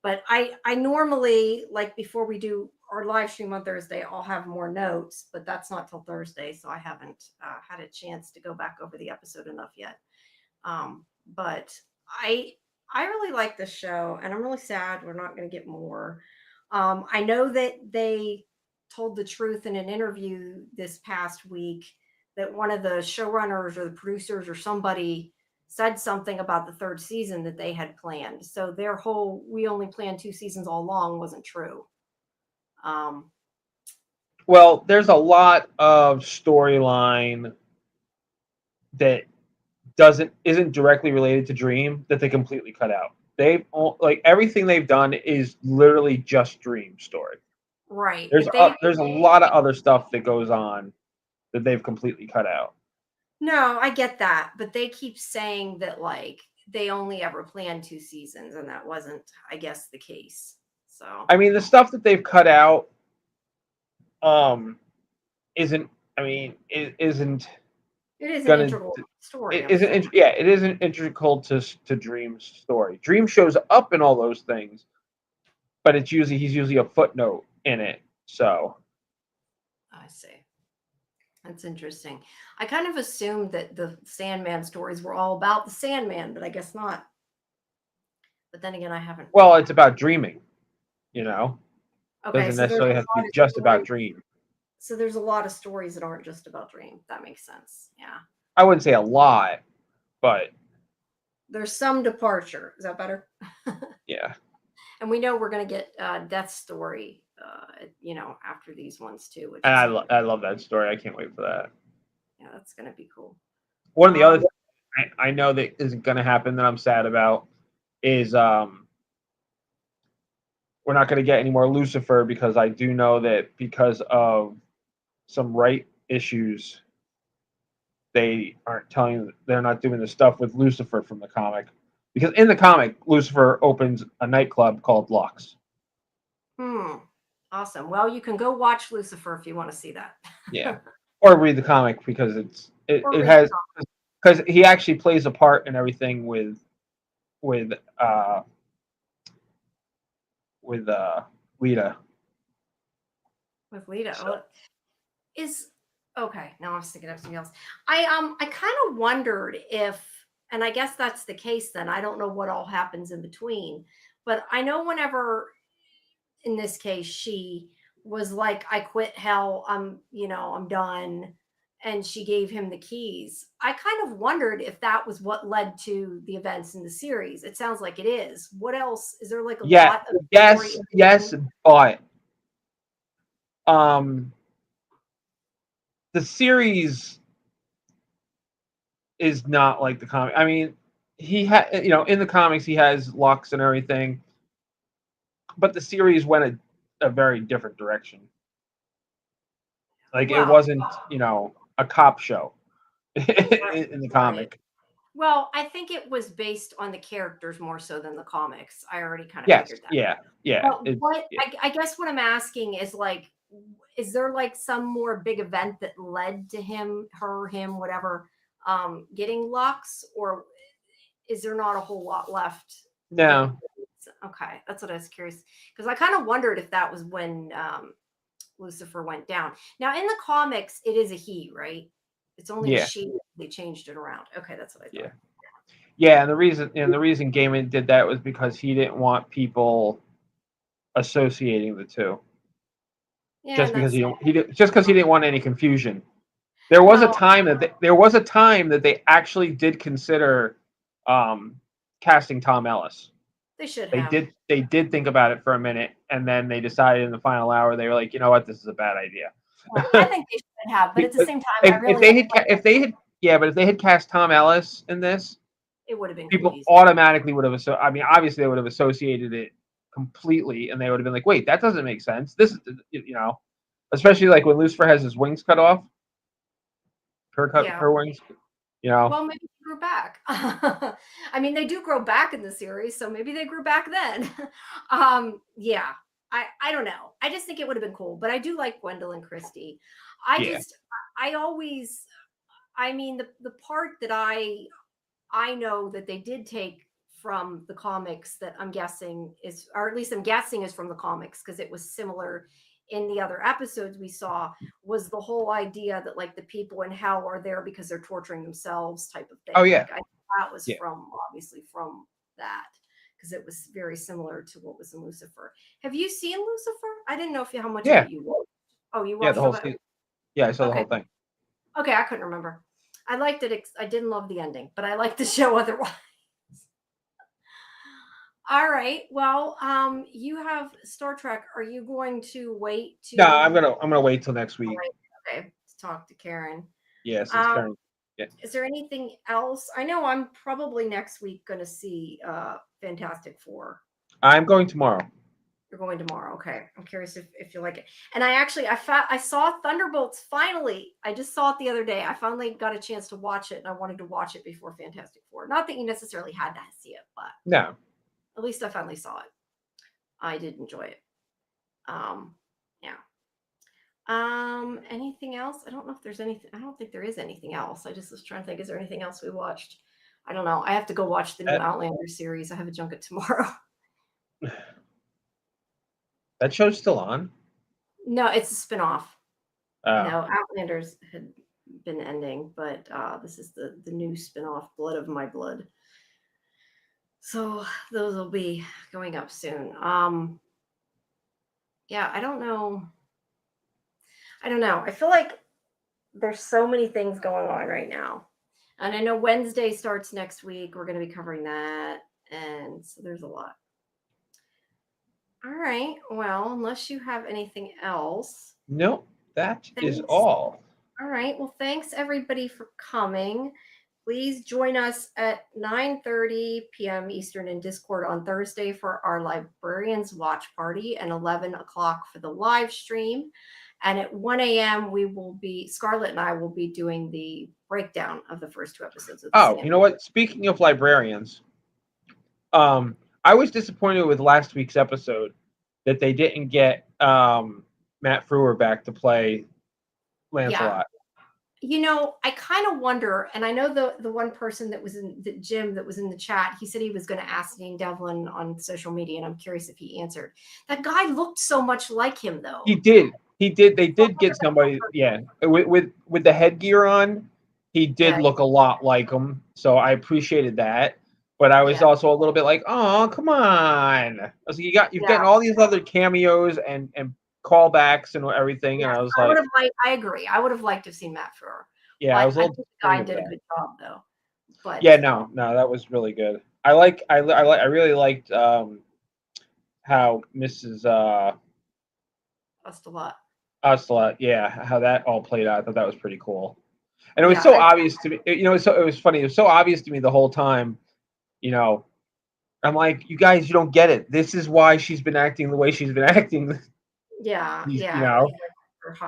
But I normally, like, before we do our live stream on Thursday, I'll have more notes, but that's not till Thursday, so I haven't had a chance to go back over the episode enough yet. But I really like this show, and I'm really sad we're not going to get more. I know that they told the truth in an interview this past week that one of the showrunners or the producers or somebody said something about the 3rd season that they had planned. So their whole "we only planned 2 seasons all along" wasn't true. Well, there's a lot of storyline that isn't directly related to Dream that they completely cut out. Everything they've done is literally just Dream story. Right. There's a lot of other stuff that goes on that they've completely cut out. No, I get that, but they keep saying that, like, they only ever planned 2 seasons, and that wasn't, I guess, the case. So I mean, the stuff that they've cut out isn't. I mean, it isn't. It is an integral story. It isn't integral to Dream's story. Dream shows up in all those things, but he's usually a footnote in it. So I see. That's interesting. I kind of assumed that the Sandman stories were all about the Sandman, but I guess not. But then again, I haven't. Well, it's about dreaming, Okay, doesn't necessarily have to be just about Dream. So there's a lot of stories that aren't just about Dream. That makes sense. Yeah. I wouldn't say a lot, but there's some departure. Is that better? Yeah. And we know we're going to get Death's story, after these ones too. Which I love that story. I can't wait for that. Yeah, that's going to be cool. One of the other things I know that isn't going to happen that I'm sad about is we're not going to get any more Lucifer, because I do know that because of some right issues, they're not doing the stuff with Lucifer from the comic. Because in the comic, Lucifer opens a nightclub called Lux. Awesome. Well, you can go watch Lucifer if you want to see that. Yeah. Or read the comic, because it has, because he actually plays a part in everything with Lita. With Lita. So. Okay, now I'm thinking of something else. I kind of wondered if, and I guess that's the case then. I don't know what all happens in between, but I know whenever, in this case, she was like, "I quit hell. I'm done," and she gave him the keys. I kind of wondered if that was what led to the events in the series. It sounds like it is. What else? Is there like a lot of yes, but the series is not like the comic. I mean, he had, in the comics he has Lux and everything, but the series went a very different direction. Like, it wasn't, a cop show in the comic. Well, I think it was based on the characters more so than the comics. I already kind of figured that. Yeah. But I guess what I'm asking is, like, is there like some more big event that led to him, whatever, getting Lux, or is there not a whole lot left? No. Okay, that's what I was curious, because I kind of wondered if that was when Lucifer went down. Now in the comics, it is a he, right? It's only a she. They changed it around. Okay, that's what I thought. Yeah, and the reason Gaiman did that was because he didn't want people associating the two. Yeah, just because he didn't want any confusion. There was a time that they actually did consider casting Tom Ellis. They should have. They did think about it for a minute, and then they decided in the final hour, they were like, you know what, this is a bad idea. Well, I think they should have, but at the same time, if they had cast Tom Ellis in this, it would have been people automatically would have. I mean, obviously they would have associated it completely, and they would have been like, wait, that doesn't make sense. This is, especially like when Lucifer has his wings cut off, her wings. Well, maybe they grew back. I mean, they do grow back in the series, so maybe they grew back then. Yeah. I don't know. I just think it would have been cool, but I do like Gwendolyn Christie. The part that I know that they did take from the comics that I'm guessing is, or at least I'm guessing is from the comics, because it was similar in the other episodes we saw, was the whole idea that like the people in hell are there because they're torturing themselves type of thing. Oh yeah. Like, I think that was obviously from that, because it was very similar to what was in Lucifer. Have you seen Lucifer? I didn't know how much of it you watched. Oh, you watched the whole season. Yeah, I saw the whole thing. Okay, I couldn't remember. I liked it. I didn't love the ending, but I liked the show otherwise. All right. Well, you have Star Trek. Are you going to wait to? No, I'm gonna wait till next week. Right. Okay, to talk to Karen. Yes, Karen. Yeah. Is there anything else? I know I'm probably next week going to see Fantastic Four. I'm going tomorrow. You're going tomorrow. Okay. I'm curious if you like it. And I saw Thunderbolts finally. I just saw it the other day. I finally got a chance to watch it, and I wanted to watch it before Fantastic Four. Not that you necessarily had to see it, but no. At least I finally saw it. I did enjoy it. Yeah. Anything else? I don't know if there's anything. I don't think there is anything else. I just was trying to think, is there anything else we watched? I don't know. I have to go watch the new Outlander series. I have a junket tomorrow. That show's still on? No, it's a spinoff. No, Outlanders had been ending, but this is the new spinoff, Blood of My Blood. So those will be going up soon. Yeah, I don't know. I feel like there's so many things going on right now. And I know Wednesday starts next week. We're going to be covering that. And so there's a lot. All right. Well, unless you have anything else. Nope. That is all. All right. Well, thanks everybody for coming. Please join us at 9:30 p.m. Eastern in Discord on Thursday for our Librarians watch party, and 11 o'clock for the live stream. And at 1 a.m. Scarlett and I will be doing the breakdown of the first 2 episodes of the Sandman. You know what? Speaking of Librarians, I was disappointed with last week's episode that they didn't get Matt Frewer back to play Lancelot. I kind of wonder, and I know the one person that was in the Jim that was in the chat, he said he was going to ask Dean Devlin on social media, and I'm curious if he answered. That guy looked so much like him, though. He did. They did get somebody, with the headgear on. He did look a lot like him, so I appreciated that. But I was also a little bit like, oh, come on! I was like, you've gotten all these other cameos and callbacks and everything, and I was like, I agree. I would have liked to have seen Matt Frewer. Yeah, I was a I little think the guy disappointed did a with that. good job though. But Yeah, no, that was really good. I really liked how Mrs. That's a lot. Ocelot, yeah, how that all played out. I thought that was pretty cool. And it was Yeah, so obvious to me. You know, it was funny. It was so obvious to me the whole time. You know, I'm like, you guys, you don't get it. This is why she's been acting the way she's been acting. yeah, You yeah. know,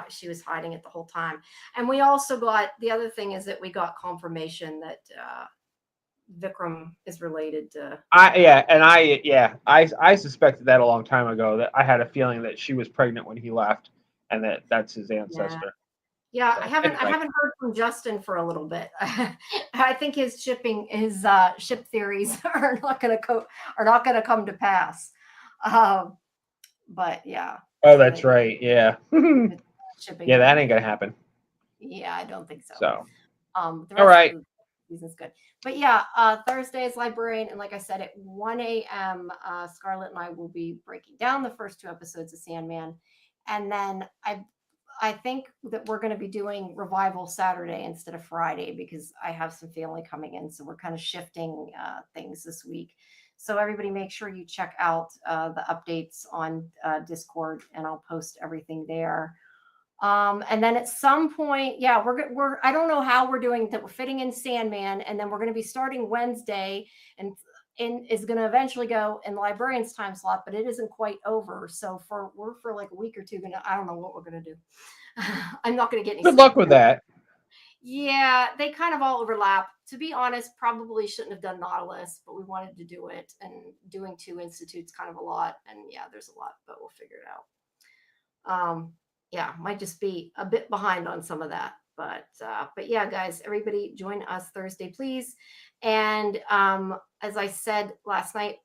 She was hiding it the whole time. And we also got, the other thing is that we got confirmation that Vikram is related to. I suspected that a long time ago. That I had a feeling that she was pregnant when he left, and that's his ancestor. Yeah, So, I haven't anyway. heard from Justin for a little bit. I think his ship theories are not going to come to pass. But yeah. Oh, that's right. Yeah. Yeah, that ain't gonna happen. Yeah, I don't think so. So, the rest all right. of the season's good. But yeah, Thursday is Librarian, and like I said, at 1 a.m., Scarlett and I will be breaking down the first 2 episodes of Sandman, and then I think that we're going to be doing Revival Saturday instead of Friday because I have some family coming in, so we're kind of shifting things this week. So everybody, make sure you check out the updates on Discord, and I'll post everything there. And then at some point, yeah, we're I don't know how we're doing that. We're fitting in Sandman, and then we're going to be starting Wednesday, and is going to eventually go in the Librarians time slot, but it isn't quite over. So we're for like a week or two gonna, I don't know what we're gonna do. I'm not going to get any Good luck with that. Yeah, they kind of all overlap. To be honest, probably shouldn't have done Nautilus, but we wanted to do it, and doing 2 institutes kind of a lot. And yeah, there's a lot, but we'll figure it out. Yeah, might just be a bit behind on some of that, but yeah, guys, everybody join us Thursday, please. And as I said last night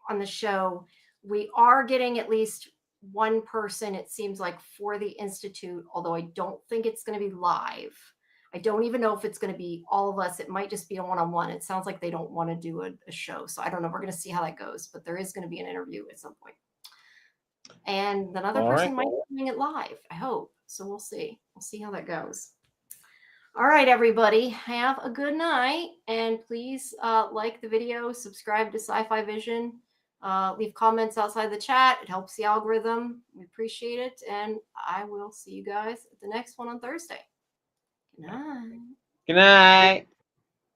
on the show, we are getting at least one person, it seems like, for the Institute, although I don't think it's going to be live. I don't even know if it's going to be all of us. It might just be a one-on-one. It sounds like they don't want to do a show, so I don't know. We're going to see how that goes, but there is going to be an interview at some point. And another person might be doing it live, I hope. So we'll see. We'll see how that goes. All right, everybody. Have a good night. And please like the video, subscribe to Sci-Fi-Vision. Leave comments outside the chat. It helps the algorithm. We appreciate it. And I will see you guys at the next one on Thursday. Good night. Good night.